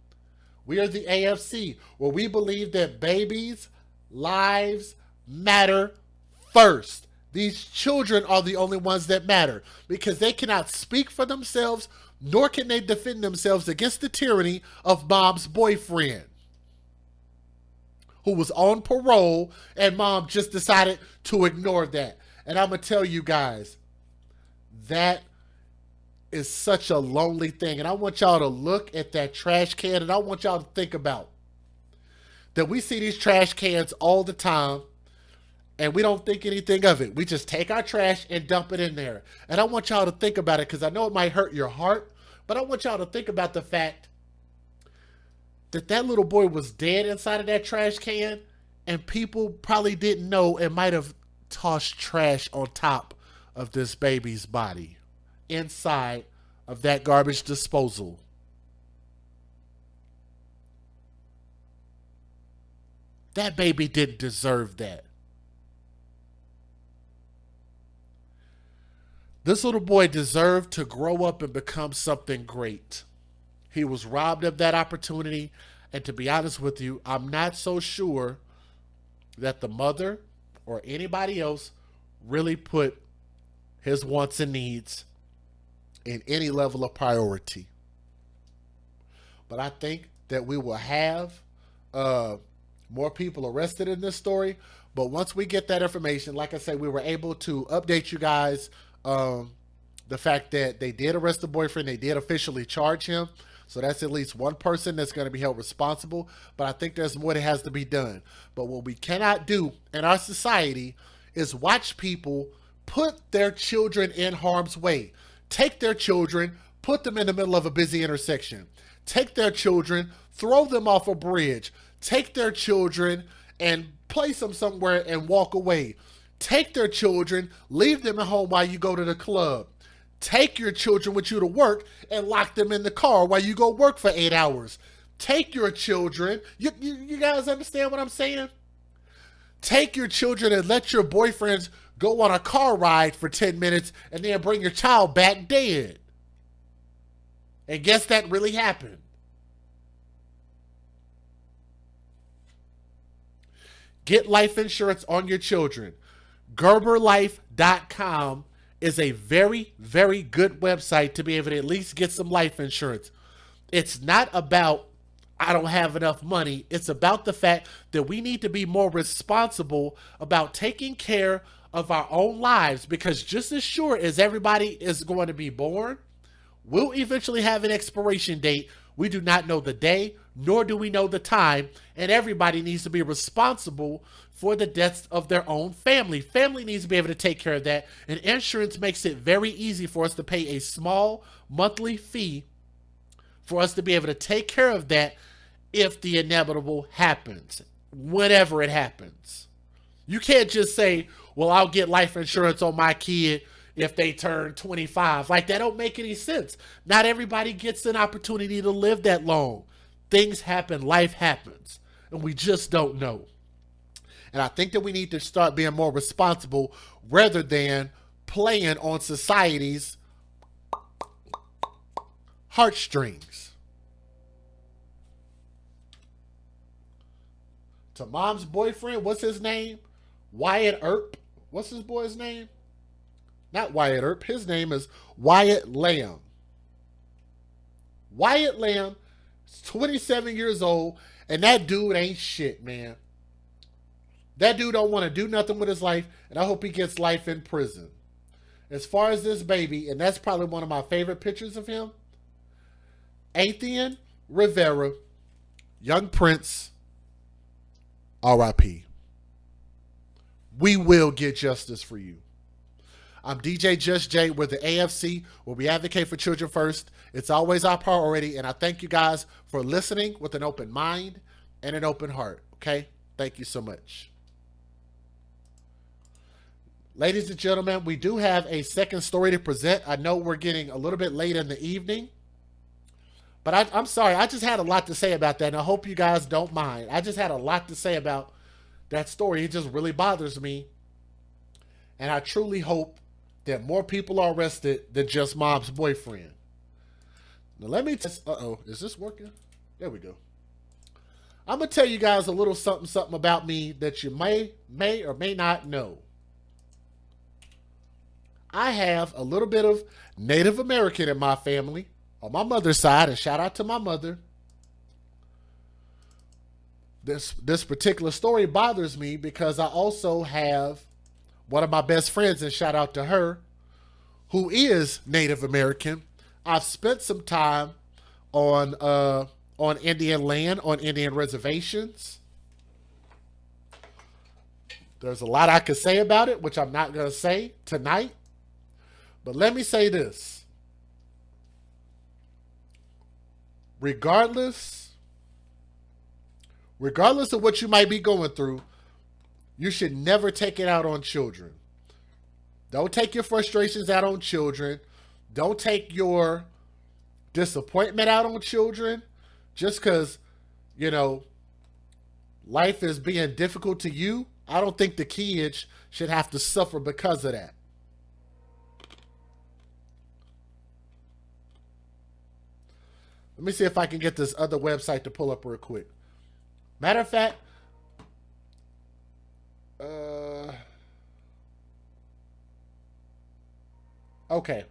We are the AFC, where we believe that babies' lives matter first. These children are the only ones that matter because they cannot speak for themselves, nor can they defend themselves against the tyranny of mom's boyfriend, who was on parole, and mom just decided to ignore that. And I'm going to tell you guys, that is such a lonely thing. And I want y'all to look at that trash can, and I want y'all to think about that we see these trash cans all the time, and we don't think anything of it. We just take our trash and dump it in there. And I want y'all to think about it because I know it might hurt your heart, but I want y'all to think about the fact that that little boy was dead inside of that trash can, and people probably didn't know and might have tossed trash on top of this baby's body inside of that garbage disposal. That baby didn't deserve that. This little boy deserved to grow up and become something great. He was robbed of that opportunity. And to be honest with you, I'm not so sure that the mother or anybody else really put his wants and needs in any level of priority. But I think that we will have more people arrested in this story. But once we get that information, like I said, we were able to update you guys the fact that they did arrest the boyfriend. They did officially charge him. So that's at least one person that's going to be held responsible. But I think there's more that has to be done. But what we cannot do in our society is watch people put their children in harm's way. Take their children, put them in the middle of a busy intersection. Take their children, throw them off a bridge. Take their children and place them somewhere and walk away. Take their children, leave them at home while you go to the club. Take your children with you to work and lock them in the car while you go work for 8 hours. Take your children. You guys understand what I'm saying? Take your children and let your boyfriends go on a car ride for 10 minutes and then bring your child back dead. And guess that really happened. Get life insurance on your children. GerberLife.com is a very, very good website to be able to at least get some life insurance. It's not about, I don't have enough money. It's about the fact that we need to be more responsible about taking care of our own lives, because just as sure as everybody is going to be born, we'll eventually have an expiration date. We do not know the day, nor do we know the time, and everybody needs to be responsible for the deaths of their own family. Family needs to be able to take care of that, and insurance makes it very easy for us to pay a small monthly fee for us to be able to take care of that if the inevitable happens, whenever it happens. You can't just say, well, I'll get life insurance on my kid if they turn 25. Like, that don't make any sense. Not everybody gets an opportunity to live that long. Things happen, life happens, and we just don't know. And I think that we need to start being more responsible rather than playing on society's heartstrings. To mom's boyfriend, what's his name? Wyatt Earp. What's his boy's name? Not Wyatt Earp. His name is Wyatt Lamb. Wyatt Lamb is 27 years old, and that dude ain't shit, man. That dude don't want to do nothing with his life, and I hope he gets life in prison. As far as this baby, and that's probably one of my favorite pictures of him, Athen Rivera, young prince, R.I.P. We will get justice for you. I'm DJ Just Jay with the AFC, where we advocate for children first. It's always our priority, and I thank you guys for listening with an open mind and an open heart, okay? Thank you so much. Ladies and gentlemen, we do have a second story to present. I know we're getting a little bit late in the evening, but I'm sorry. I just had a lot to say about that, and I hope you guys don't mind. I just had a lot to say about that story. It just really bothers me, and I truly hope that more people are arrested than just mom's boyfriend. Now let me test. Is this working? There we go. I'm gonna tell you guys a little something about me that you may or may not know. I have a little bit of Native American in my family on my mother's side, and shout out to my mother. This particular story bothers me because I also have one of my best friends, and shout out to her, who is Native American. I've spent some time on Indian land, on Indian reservations. There's a lot I could say about it, which I'm not going to say tonight. But let me say this. Regardless of what you might be going through, you should never take it out on children. Don't take your frustrations out on children. Don't take your disappointment out on children just because, life is being difficult to you. I don't think the kids should have to suffer because of that. Let me see if I can get this other website to pull up real quick. Matter of fact, okay.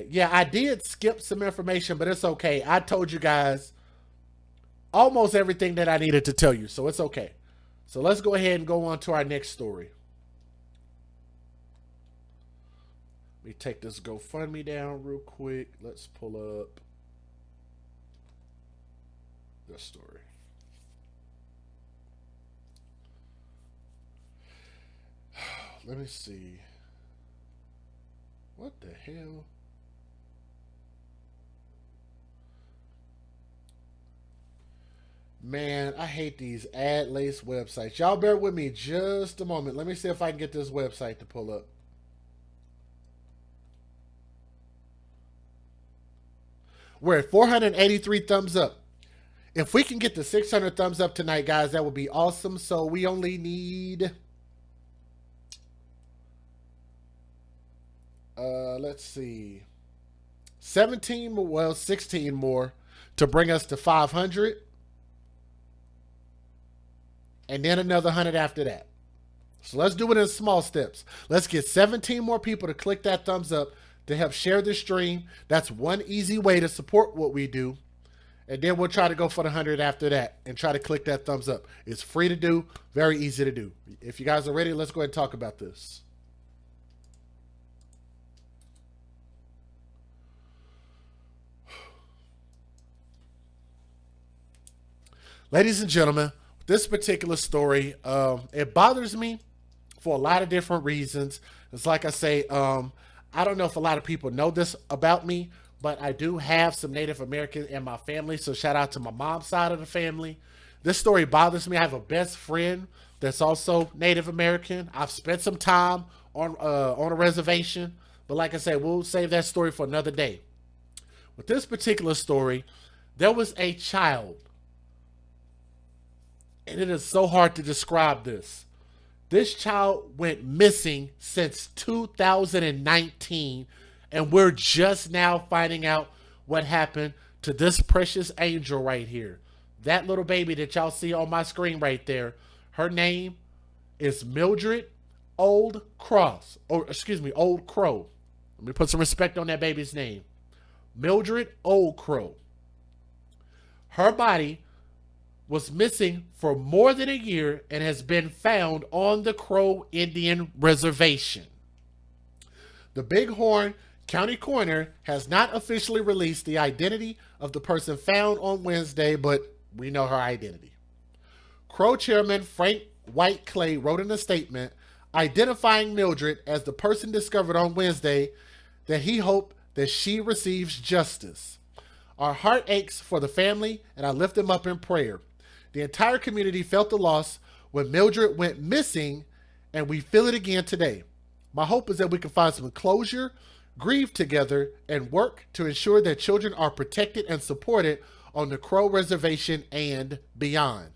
Yeah, I did skip some information, but it's okay. I told you guys almost everything that I needed to tell you, so it's okay. So let's go ahead and go on to our next story. Let me take this GoFundMe down real quick. Let's pull up this story. Let me see. What the hell? Man, I hate these ad-laced websites. Y'all bear with me just a moment. Let me see if I can get this website to pull up. We're at 483 thumbs up. If we can get to 600 thumbs up tonight, guys, that would be awesome. So we only need... let's see. 16 more to bring us to 500. And then another 100 after that. So let's do it in small steps. Let's get 17 more people to click that thumbs up to help share the stream. That's one easy way to support what we do. And then we'll try to go for the 100 after that and try to click that thumbs up. It's free to do, very easy to do. If you guys are ready, let's go ahead and talk about this. Ladies and gentlemen, this particular story, it bothers me for a lot of different reasons. It's like I say, I don't know if a lot of people know this about me, but I do have some Native Americans in my family. So shout out to my mom's side of the family. This story bothers me. I have a best friend that's also Native American. I've spent some time on a reservation, but like I said, we'll save that story for another day. With this particular story, there was a child. And it is so hard to describe this. This child went missing since 2019, and we're just now finding out what happened to this precious angel right here. That little baby that y'all see on my screen right there, her name is Mildred Old Crow. Let me put some respect on that baby's name. Mildred Old Crow. Her body was missing for more than a year and has been found on the Crow Indian Reservation. The Bighorn County Coroner has not officially released the identity of the person found on Wednesday, but we know her identity. Crow Chairman Frank White Clay wrote in a statement identifying Mildred as the person discovered on Wednesday that he hoped that she receives justice. Our heart aches for the family, and I lift them up in prayer. The entire community felt the loss when Mildred went missing, and we feel it again today. My hope is that we can find some closure, grieve together, and work to ensure that children are protected and supported on the Crow Reservation and beyond.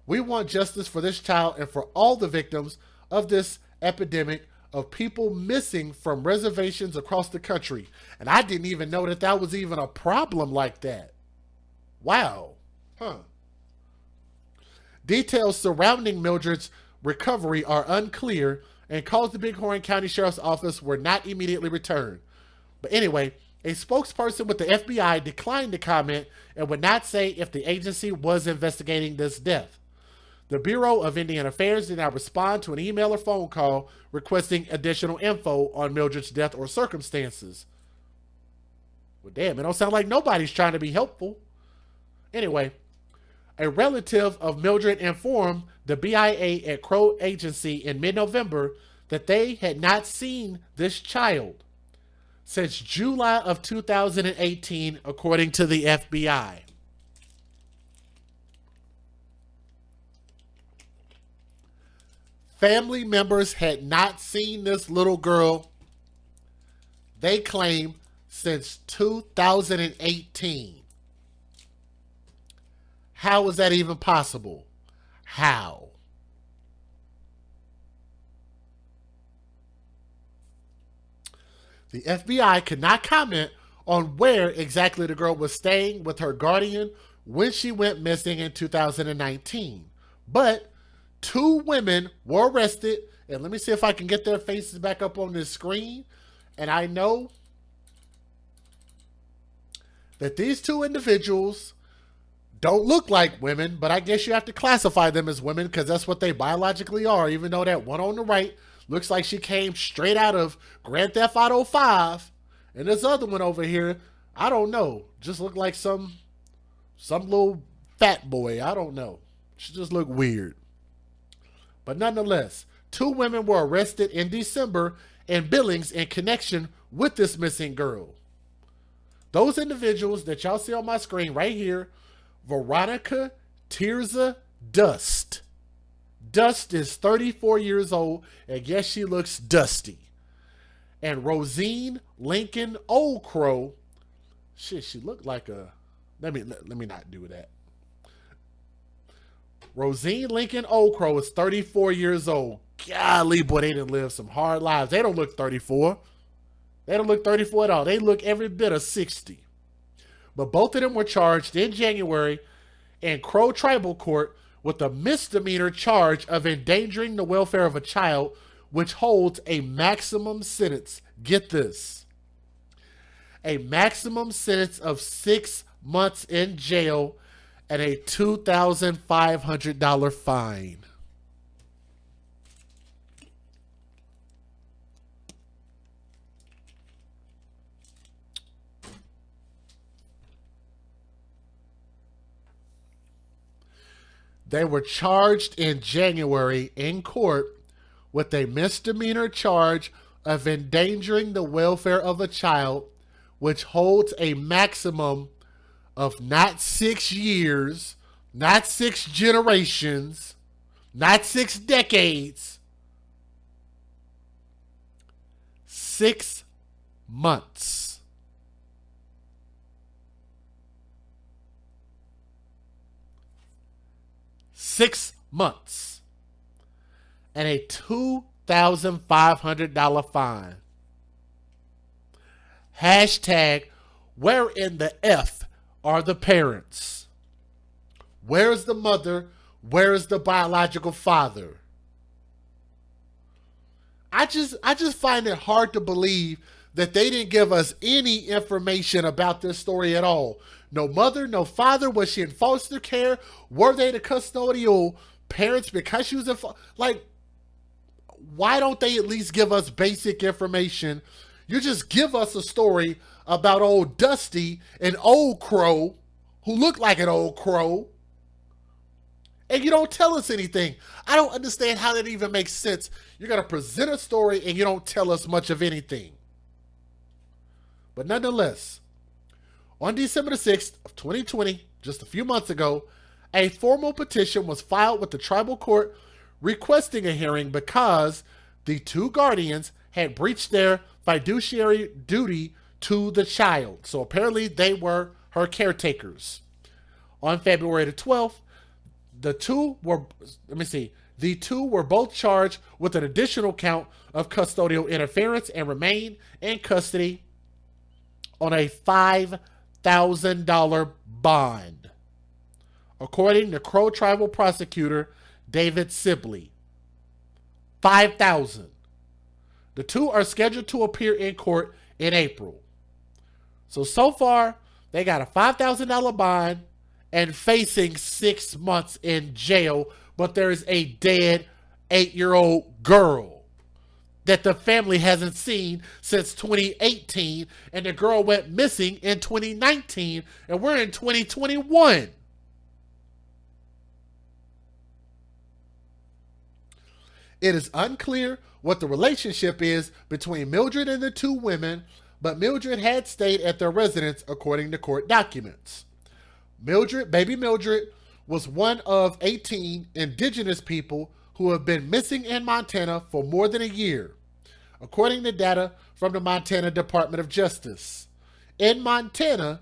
We want justice for this child and for all the victims of this epidemic of people missing from reservations across the country. And I didn't even know that that was even a problem like that. Wow. Huh. Details surrounding Mildred's recovery are unclear, and calls to Bighorn County Sheriff's Office were not immediately returned. But anyway, a spokesperson with the FBI declined to comment and would not say if the agency was investigating this death. The Bureau of Indian Affairs did not respond to an email or phone call requesting additional info on Mildred's death or circumstances. Well, damn, it don't sound like nobody's trying to be helpful. Anyway, a relative of Mildred informed the BIA at Crow Agency in mid-November that they had not seen this child since July of 2018, according to the FBI. Family members had not seen this little girl, they claim, since 2018. How is that even possible? How? The FBI could not comment on where exactly the girl was staying with her guardian when she went missing in 2019. But 2 women were arrested, and let me see if I can get their faces back up on this screen. And I know that these 2 individuals don't look like women, but I guess you have to classify them as women because that's what they biologically are, even though that one on the right looks like she came straight out of Grand Theft Auto 5. And this other one over here, I don't know, just looked like some little fat boy. I don't know. She just looked weird. But nonetheless, 2 women were arrested in December in Billings in connection with this missing girl. Those individuals that y'all see on my screen right here, Veronica Tirza Dust. Dust is 34 years old, and yes, she looks dusty. And Rosine Lincoln Old Crow, shit, she looked like a, let me not do that. Rosine Lincoln Old Crow is 34 years old. Golly, boy, they done lived some hard lives. They don't look 34. They don't look 34 at all. They look every bit of 60. But both of them were charged in January in Crow Tribal Court with a misdemeanor charge of endangering the welfare of a child, which holds a maximum sentence. Get this. A maximum sentence of 6 months in jail and a $2,500 fine. They were charged in January in court with a misdemeanor charge of endangering the welfare of a child, which holds a maximum of not 6 years, not 6 generations, not 6 decades, 6 months. 6 months. And a $2,500 fine. Hashtag, where in the F are the parents? Where's the mother? Where is the biological father? I just find it hard to believe that they didn't give us any information about this story at all. No mother, no father. Was she in foster care? Were they the custodial parents because she was in like, why don't they at least give us basic information? You just give us a story about old Dusty, an old crow who looked like an old crow, and you don't tell us anything. I don't understand how that even makes sense. You're going to present a story and you don't tell us much of anything. But nonetheless, on December the 6th of 2020, just a few months ago, a formal petition was filed with the tribal court requesting a hearing because the 2 guardians had breached their fiduciary duty to the child. So apparently they were her caretakers. On February the 12th, the two were both charged with an additional count of custodial interference and remain in custody on a $5,000 bond, according to Crow Tribal Prosecutor David Sibley. $5,000. The 2 are scheduled to appear in court in April. So far, they got a $5,000 bond and facing 6 months in jail, but there's a dead 8-year-old girl that the family hasn't seen since 2018, and the girl went missing in 2019, and we're in 2021. It is unclear what the relationship is between Mildred and the 2 women, but Mildred had stayed at their residence according to court documents. Baby Mildred, was one of 18 indigenous people who have been missing in Montana for more than a year, according to data from the Montana Department of Justice. In Montana,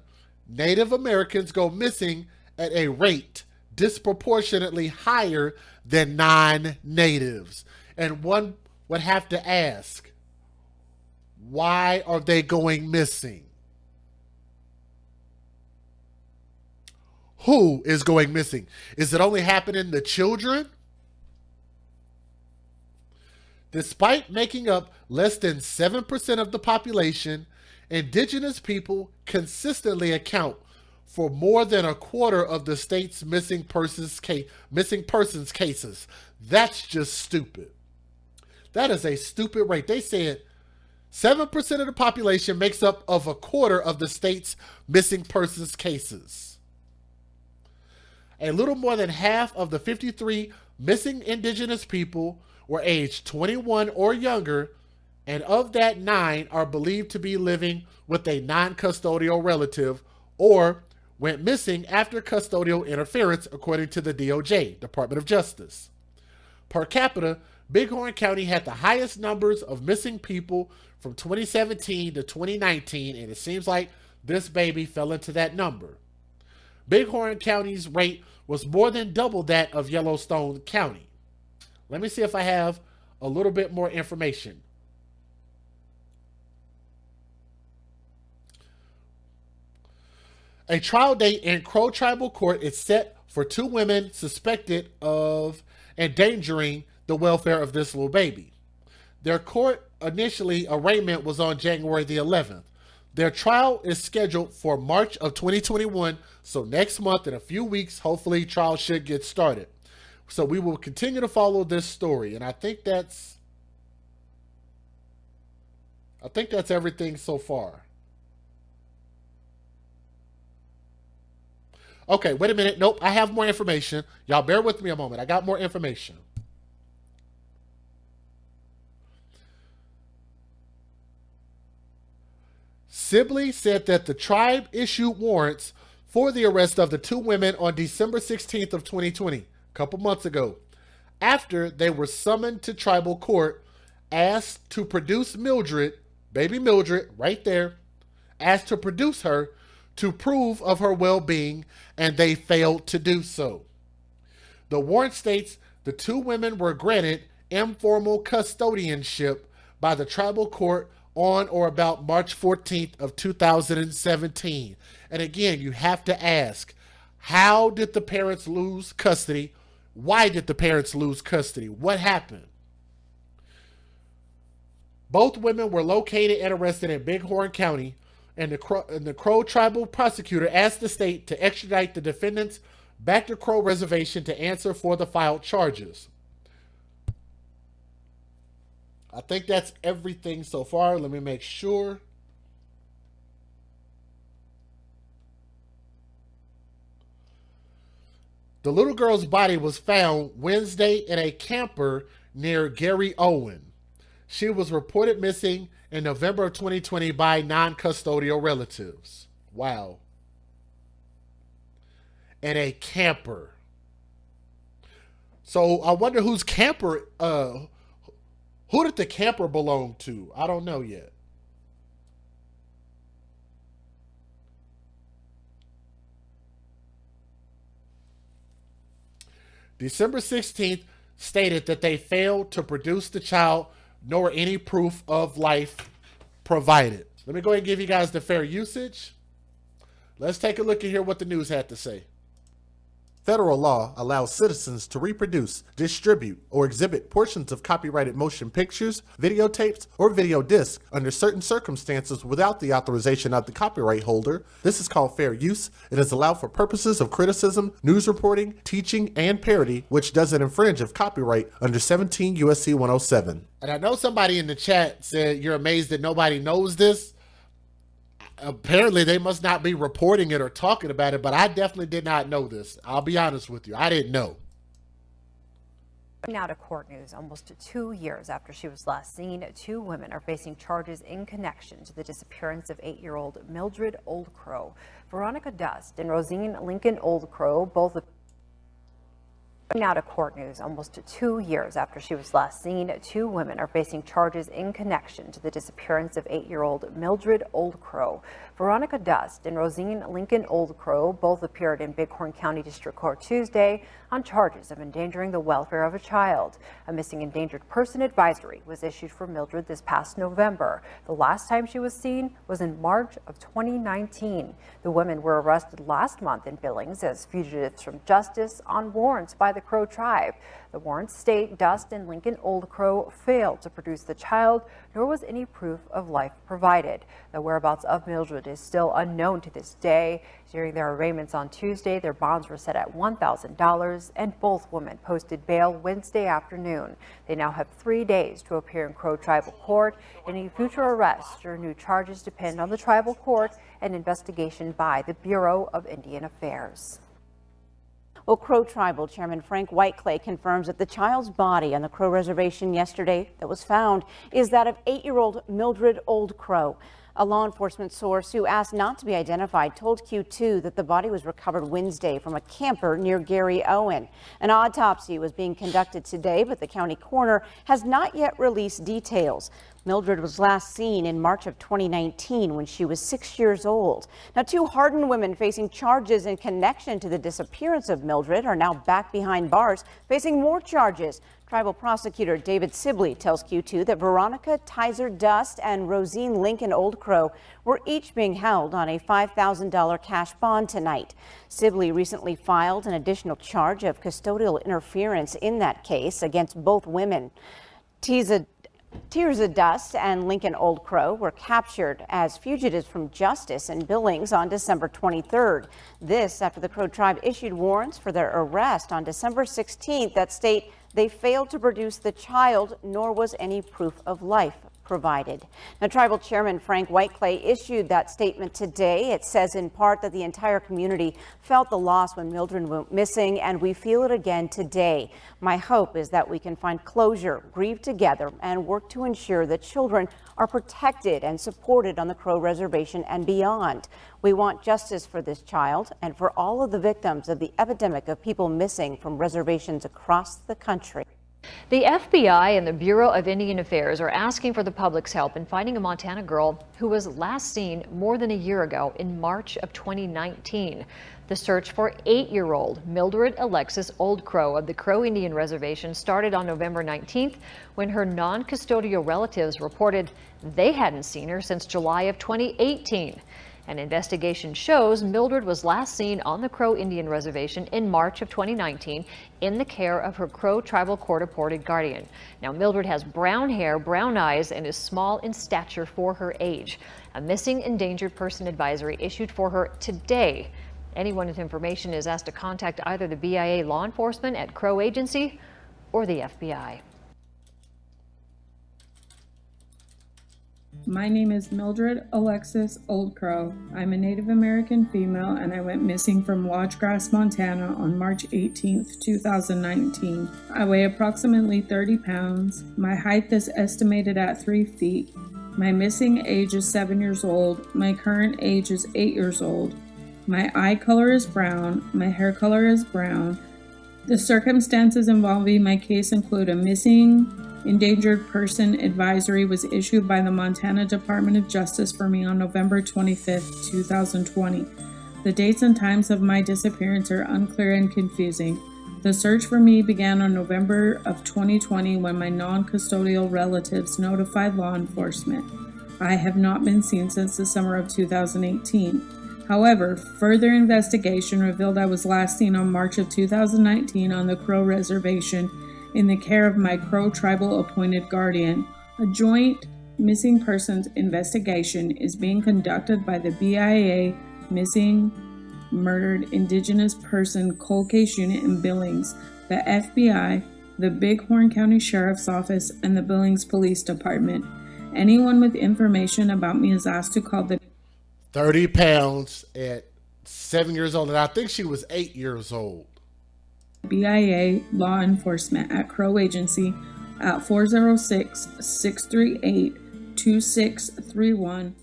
Native Americans go missing at a rate disproportionately higher than non-natives. And one would have to ask, why are they going missing? Who is going missing? Is it only happening to children? Despite making up less than 7% of the population, indigenous people consistently account for more than a quarter of the state's missing persons cases. That's just stupid. That is a stupid rate. They said 7% of the population makes up of a quarter of the state's missing persons cases. A little more than half of the 53 missing indigenous people were aged 21 or younger, and of that, 9 are believed to be living with a non-custodial relative or went missing after custodial interference, according to the DOJ, Department of Justice. Per capita, Bighorn County had the highest numbers of missing people from 2017 to 2019, and it seems like this baby fell into that number. Bighorn County's rate was more than double that of Yellowstone County. Let me see if I have a little bit more information. A trial date in Crow Tribal Court is set for 2 women suspected of endangering the welfare of this little baby. Their court initially arraignment was on January the 11th. Their trial is scheduled for March of 2021, so next month in a few weeks, hopefully trial should get started. So we will continue to follow this story, and I think that's everything so far. Okay, wait a minute. Nope, I have more information. Y'all bear with me a moment. I got more information. Sibley said that the tribe issued warrants for the arrest of the 2 women on December 16th of 2020, a couple months ago, after they were summoned to tribal court, asked to produce Mildred, baby Mildred, right there, asked to produce her to prove of her well-being, and they failed to do so. The warrant states the 2 women were granted informal custodianship by the tribal court on or about March 14th of 2017. And again, you have to ask, how did the parents lose custody? Why did the parents lose custody? What happened? Both women were located and arrested in Bighorn County, and the Crow tribal prosecutor asked the state to extradite the defendants back to Crow Reservation to answer for the filed charges. I think that's everything so far. Let me make sure. The little girl's body was found Wednesday in a camper near Gary Owen. She was reported missing in November of 2020 by non-custodial relatives. Wow. In a camper. So I wonder whose camper, who did the camper belong to? I don't know yet. December 16th stated that they failed to produce the child nor any proof of life provided. Let me go ahead and give you guys the fair usage. Let's take a look at here what the news had to say. Federal law allows citizens to reproduce, distribute, or exhibit portions of copyrighted motion pictures, videotapes, or video discs under certain circumstances without the authorization of the copyright holder. This is called fair use. It is allowed for purposes of criticism, news reporting, teaching, and parody, which doesn't infringe of copyright under 17 U.S.C. 107. And I know somebody in the chat said you're amazed that nobody knows this. Apparently they must not be reporting it or talking about it, but I definitely did not know this. I'll be honest with you. I didn't know. Now to court news. Almost 2 years after she was last seen, 2 women are facing charges in connection to the disappearance of 8-year-old Mildred Old Crow. Veronica Dust and Rosine Lincoln Old Crow both. Now to court news. Almost 2 years after she was last seen, 2 women are facing charges in connection to the disappearance of 8-year-old Mildred Old Crow. Veronica Dust and Rosine Lincoln Old Crow both appeared in Bighorn County District Court Tuesday on charges of endangering the welfare of a child. A missing endangered person advisory was issued for Mildred this past November. The last time she was seen was in March of 2019. The women were arrested last month in Billings as fugitives from justice on warrants by the Crow tribe. The warrants state Dust and Lincoln Old Crow failed to produce the child, nor was any proof of life provided. The whereabouts of Mildred is still unknown to this day. During their arraignments on Tuesday, their bonds were set at $1,000, and both women posted bail Wednesday afternoon. They now have 3 days to appear in Crow Tribal Court. Any future arrests or new charges depend on the tribal court and investigation by the Bureau of Indian Affairs. Well, Crow Tribal Chairman Frank Whiteclay confirms that the child's body on the Crow Reservation yesterday that was found is that of 8-year-old Mildred Old Crow. A law enforcement source who asked not to be identified told Q2 that the body was recovered Wednesday from a camper near Gary Owen. An autopsy was being conducted today, but the county coroner has not yet released details. Mildred was last seen in March of 2019 when she was 6 years old. Now, 2 hardened women facing charges in connection to the disappearance of Mildred are now back behind bars facing more charges. Tribal prosecutor David Sibley tells Q2 that Veronica Tizer Dust and Rosine Lincoln Old Crow were each being held on a $5,000 cash bond tonight. Sibley recently filed an additional charge of custodial interference in that case against both women. Tirzah Dust and Lincoln Old Crow were captured as fugitives from justice in Billings on December 23rd. This after the Crow tribe issued warrants for their arrest on December 16th that state they failed to produce the child, nor was any proof of life provided. Now, Tribal Chairman Frank Whiteclay issued that statement today. It says in part that the entire community felt the loss when Mildred went missing, and we feel it again today. My hope is that we can find closure, grieve together, and work to ensure that children are protected and supported on the Crow Reservation and beyond. We want justice for this child and for all of the victims of the epidemic of people missing from reservations across the country. The FBI and the Bureau of Indian Affairs are asking for the public's help in finding a Montana girl who was last seen more than a year ago in March of 2019. The search for 8-year-old Mildred Alexis Old Crow of the Crow Indian Reservation started on November 19th when her non-custodial relatives reported they hadn't seen her since July of 2018. An investigation shows Mildred was last seen on the Crow Indian Reservation in March of 2019 in the care of her Crow Tribal Court-appointed guardian. Now, Mildred has brown hair, brown eyes, and is small in stature for her age. A missing endangered person advisory issued for her today. Anyone with information is asked to contact either the BIA law enforcement at Crow Agency or the FBI. My name is Mildred Alexis Old Crow. I'm a Native American female and I went missing from Lodgegrass, Montana on March 18, 2019. I weigh approximately 30 pounds. My height is estimated at 3 feet. My missing age is 7 years old. My current age is 8 years old. My eye color is brown. My hair color is brown. The circumstances involving my case include a missing endangered person advisory was issued by the Montana Department of Justice for me on November 25, 2020. The dates and times of my disappearance are unclear and confusing. The search for me began on November of 2020 when my non-custodial relatives notified law enforcement. I have not been seen since the summer of 2018. However, further investigation revealed I was last seen on March of 2019 on the Crow Reservation in the care of my Crow Tribal appointed guardian. A joint missing persons investigation is being conducted by the BIA Missing Murdered Indigenous Person Cold Case Unit in Billings, the FBI, the Bighorn County Sheriff's Office, and the Billings Police Department. Anyone with information about me is asked to call the 30 pounds at 7 years old, and I think she was 8 years old. BIA law enforcement at Crow Agency at 406-638-2631.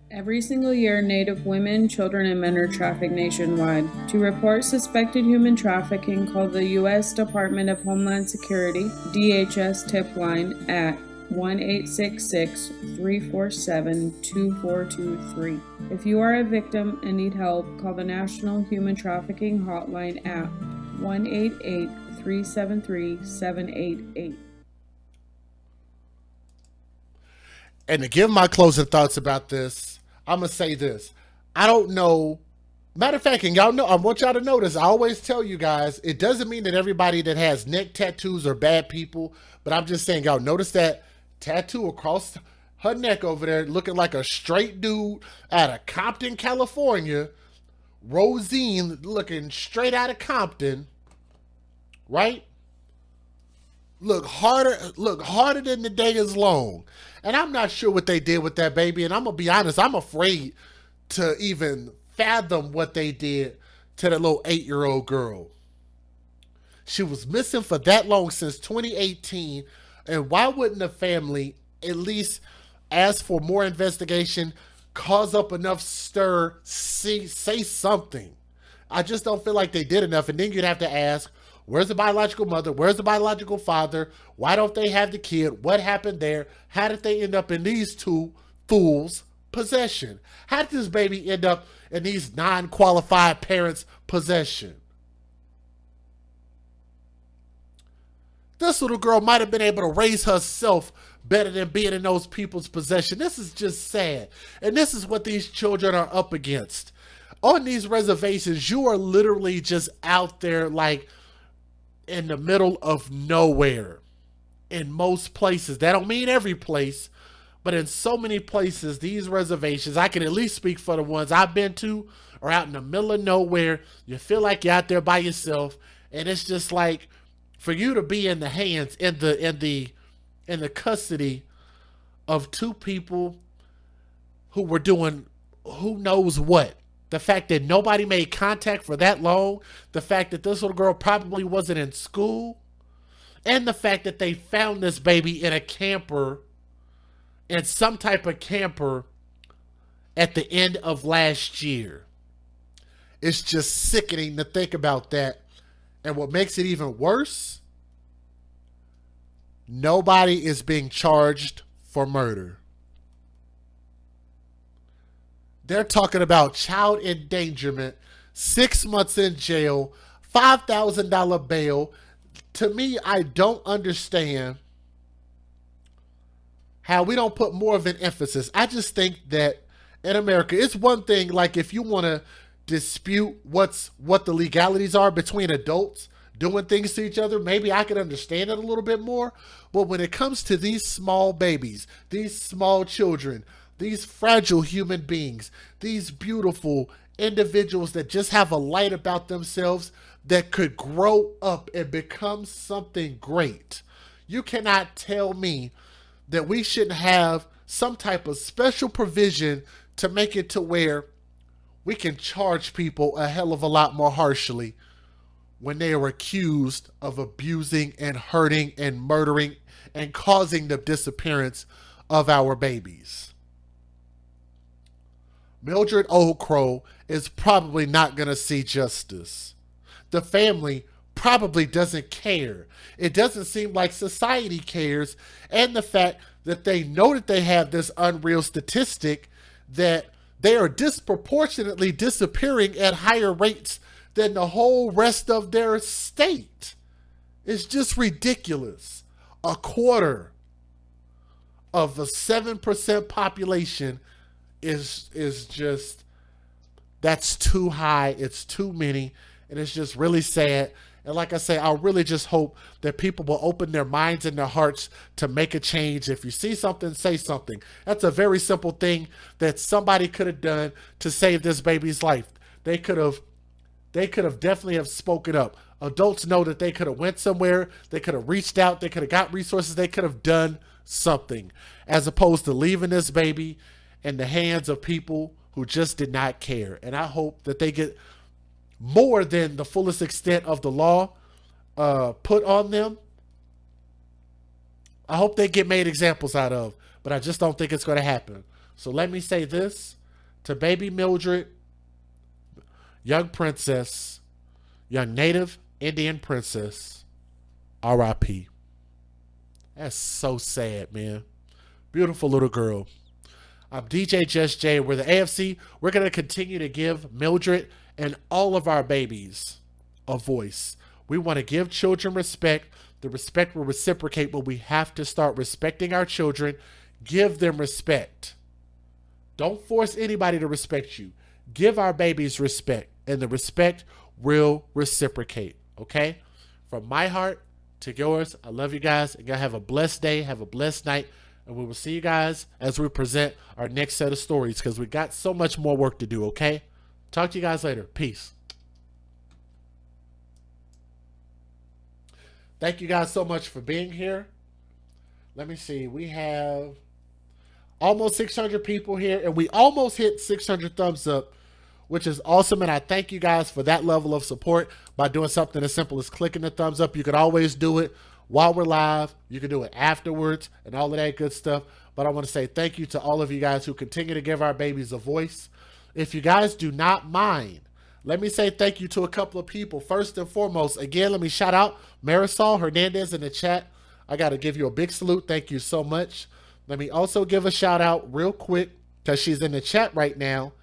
Every single year, Native women, children, and men are trafficked nationwide. To report suspected human trafficking, call the U.S. Department of Homeland Security DHS tip line at 1-866-347-2423. If you are a victim and need help, call the National Human Trafficking Hotline at 1-888-373-788. And to give my closing thoughts about this, I'm going to say this. I don't know Matter of fact, and y'all know, I want y'all to know this. I always tell you guys, it doesn't mean that everybody that has neck tattoos are bad people, but I'm just saying, y'all notice that tattoo across her neck over there, looking like a straight dude out of Compton, California. Rosine looking straight out of Compton, right? Look harder than the day is long. And I'm not sure what they did with that baby. And I'm going to be honest, I'm afraid to even fathom what they did to that little 8-year-old girl. She was missing for that long, since 2018. And why wouldn't the family at least ask for more investigation, cause up enough stir, say something? I just don't feel like they did enough. And then you'd have to ask, where's the biological mother? Where's the biological father? Why don't they have the kid? What happened there? How did they end up in these two fools' possession? How did this baby end up in these non-qualified parents' possession? This little girl might have been able to raise herself better than being in those people's possession. This is just sad. And this is what these children are up against. On these reservations, you are literally just out there like in the middle of nowhere. In most places. That don't mean every place, but in so many places, these reservations, I can at least speak for the ones I've been to, are out in the middle of nowhere. You feel like you're out there by yourself, and it's just like, for you to be in the hands, in the custody of two people who were doing who knows what. The fact that nobody made contact for that long, the fact that this little girl probably wasn't in school, and the fact that they found this baby in a camper, in some type of camper at the end of last year. It's just sickening to think about that. And what makes it even worse, nobody is being charged for murder. They're talking about child endangerment, 6 months in jail, $5,000 bail. To me, I don't understand how we don't put more of an emphasis. I just think that in America, it's one thing, like if you want to dispute what the legalities are between adults doing things to each other, maybe I can understand it a little bit more. But when it comes to these small babies, these small children, these fragile human beings, these beautiful individuals that just have a light about themselves that could grow up and become something great, you cannot tell me that we shouldn't have some type of special provision to make it to where we can charge people a hell of a lot more harshly when they are accused of abusing and hurting and murdering and causing the disappearance of our babies. Mildred Old Crow is probably not going to see justice. The family probably doesn't care. It doesn't seem like society cares. And the fact that they know that they have this unreal statistic that they are disproportionately disappearing at higher rates than the whole rest of their state. It's just ridiculous. A quarter of a 7% population is just, that's too high. It's too many. And it's just really sad. And like I say, I really just hope that people will open their minds and their hearts to make a change. If you see something, say something. That's a very simple thing that somebody could have done to save this baby's life. They could have definitely have spoken up. Adults know that they could have went somewhere. They could have reached out. They could have got resources. They could have done something, as opposed to leaving this baby in the hands of people who just did not care. And I hope that they get more than the fullest extent of the law put on them. I hope they get made examples out of, but I just don't think it's going to happen. So let me say this to baby Mildred, young princess, young Native Indian princess, R.I.P. That's so sad, man. Beautiful little girl. I'm DJ Just J. We're the AFC. We're going to continue to give Mildred and all of our babies a voice. We want to give children respect. The respect will reciprocate, but we have to start respecting our children. Give them respect. Don't force anybody to respect you. Give our babies respect, and the respect will reciprocate, okay? From my heart to yours, I love you guys, and y'all have a blessed day, have a blessed night, and we will see you guys as we present our next set of stories, because we got so much more work to do, okay? Talk to you guys later. Peace. Thank you guys so much for being here. Let me see. We have almost 600 people here, and we almost hit 600 thumbs up, which is awesome. And I thank you guys for that level of support by doing something as simple as clicking the thumbs up. You could always do it while we're live. You can do it afterwards and all of that good stuff. But I want to say thank you to all of you guys who continue to give our babies a voice. If you guys do not mind, let me say thank you to a couple of people. First and foremost, again, let me shout out Marisol Hernandez in the chat. I got to give you a big salute. Thank you so much. Let me also give a shout out real quick, because she's in the chat right now.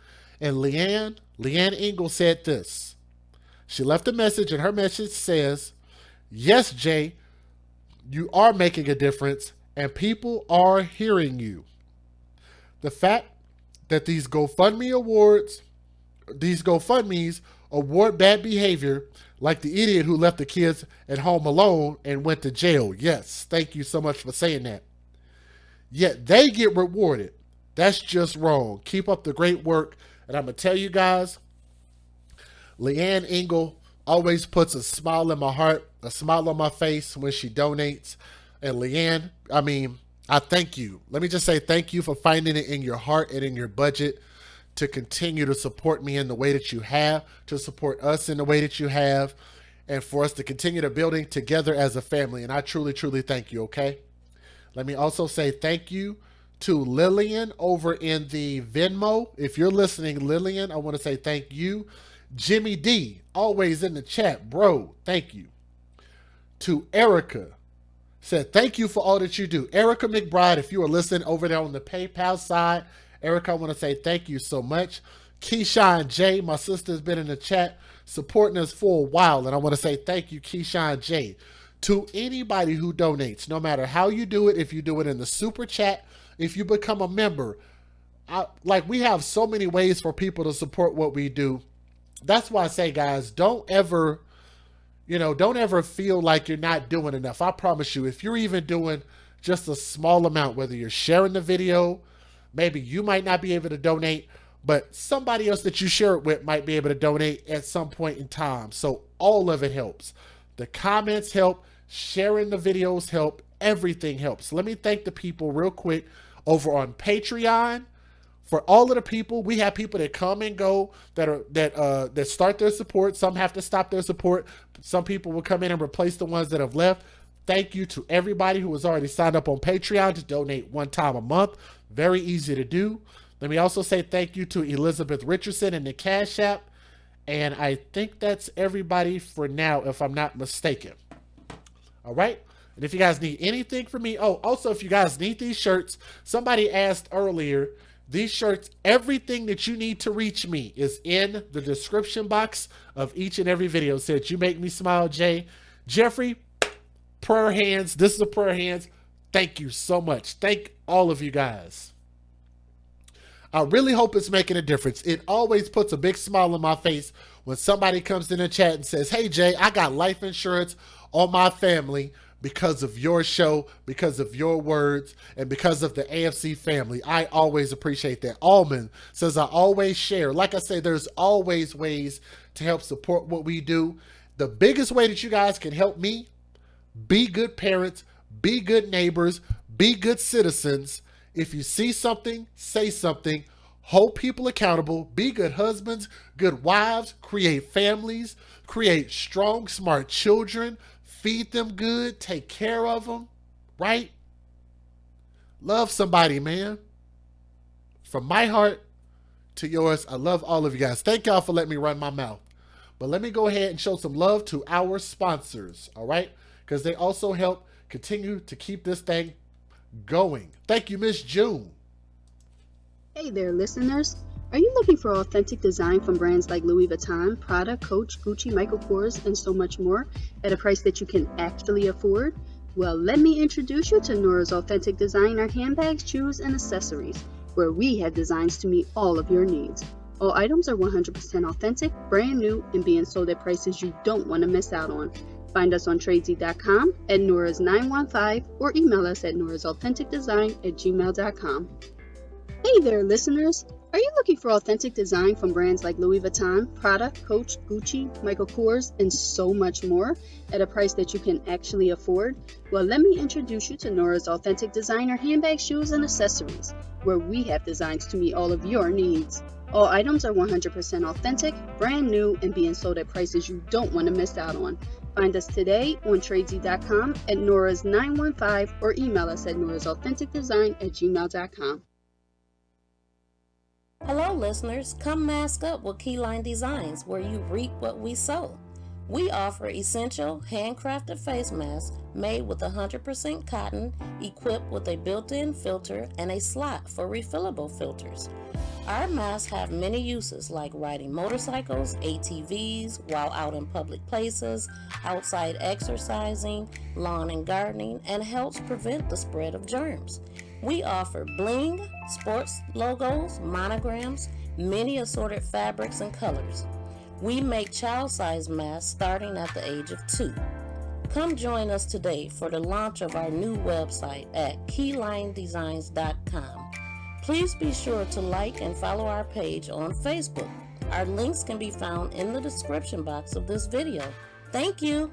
And Leanne Engel said this. She left a message, and her message says, "Yes, Jay, you are making a difference, and people are hearing you. The fact that these GoFundMes award bad behavior, like the idiot who left the kids at home alone and went to jail." Yes, thank you so much for saying that. "Yet they get rewarded. That's just wrong. Keep up the great work." And I'm going to tell you guys, Leanne Engel always puts a smile in my heart, a smile on my face when she donates. And Leanne, I thank you. Let me just say thank you for finding it in your heart and in your budget to continue to support me in the way that you have, to support us in the way that you have, and for us to continue to building together as a family. And I truly, truly thank you, okay? Let me also say thank you to Lillian over in the Venmo. If you're listening, Lillian, I want to say thank you. Jimmy D, always in the chat, bro, thank you. To Erica, said thank you for all that you do. Erica McBride, if you are listening over there on the PayPal side, Erica, I want to say thank you so much. Keyshawn J, my sister's been in the chat supporting us for a while, and I want to say thank you, Keyshawn J. To anybody who donates, no matter how you do it, if you do it in the super chat, if you become a member, we have so many ways for people to support what we do. That's why I say, guys, don't ever feel like you're not doing enough. I promise you, if you're even doing just a small amount, whether you're sharing the video, maybe you might not be able to donate, but somebody else that you share it with might be able to donate at some point in time. So all of it helps. The comments help, sharing the videos help, everything helps. Let me thank the people real quick over on Patreon. For all of the people, we have people that come and go that start their support. Some have to stop their support. Some people will come in and replace the ones that have left. Thank you to everybody who has already signed up on Patreon to donate one time a month. Very easy to do. Let me also say thank you to Elizabeth Richardson in the Cash App. And I think that's everybody for now, if I'm not mistaken. All right. And if you guys need anything from me, also, if you guys need these shirts, somebody asked earlier, these shirts, everything that you need to reach me is in the description box of each and every video. Said, "You make me smile, Jay." Jeffrey, prayer hands. This is a prayer hands. Thank you so much. Thank all of you guys. I really hope it's making a difference. It always puts a big smile on my face when somebody comes in the chat and says, "Hey, Jay, I got life insurance on my family because of your show, because of your words, and because of the AFC family." I always appreciate that. Alman says, "I always share." Like I say, there's always ways to help support what we do. The biggest way that you guys can help me, be good parents, be good neighbors, be good citizens. If you see something, say something, hold people accountable, be good husbands, good wives, create families, create strong, smart children, feed them good, take care of them, right? Love somebody, man. From my heart to yours, I love all of you guys. Thank y'all for letting me run my mouth. But let me go ahead and show some love to our sponsors, all right? Because they also help continue to keep this thing going. Thank you, Miss June. Hey there, listeners. Are you looking for authentic design from brands like Louis Vuitton, Prada, Coach, Gucci, Michael Kors, and so much more at a price that you can actually afford? Well, let me introduce you to Nora's Authentic Designer handbags, shoes, and accessories, where we have designs to meet all of your needs. All items are 100% authentic, brand new, and being sold at prices you don't want to miss out on. Find us on Tradesy.com, at Nora's 915, or email us at norasauthenticdesign@gmail.com. Hey there, listeners! Are you looking for authentic design from brands like Louis Vuitton, Prada, Coach, Gucci, Michael Kors, and so much more at a price that you can actually afford? Well, let me introduce you to Nora's Authentic Designer handbag, shoes, and accessories, where we have designs to meet all of your needs. All items are 100% authentic, brand new, and being sold at prices you don't want to miss out on. Find us today on Tradesy.com, at Nora's 915, or email us at norasauthenticdesign@gmail.com. Hello listeners, come mask up with Keyline Designs, where you reap what we sow. We offer essential handcrafted face masks made with 100% cotton, equipped with a built-in filter and a slot for refillable filters. Our masks have many uses, like riding motorcycles, ATVs, while out in public places, outside exercising, lawn and gardening, and helps prevent the spread of germs. We offer bling, sports logos, monograms, many assorted fabrics and colors. We make child-sized masks starting at the age of 2. Come join us today for the launch of our new website at keylinedesigns.com. Please be sure to like and follow our page on Facebook. Our links can be found in the description box of this video. Thank you.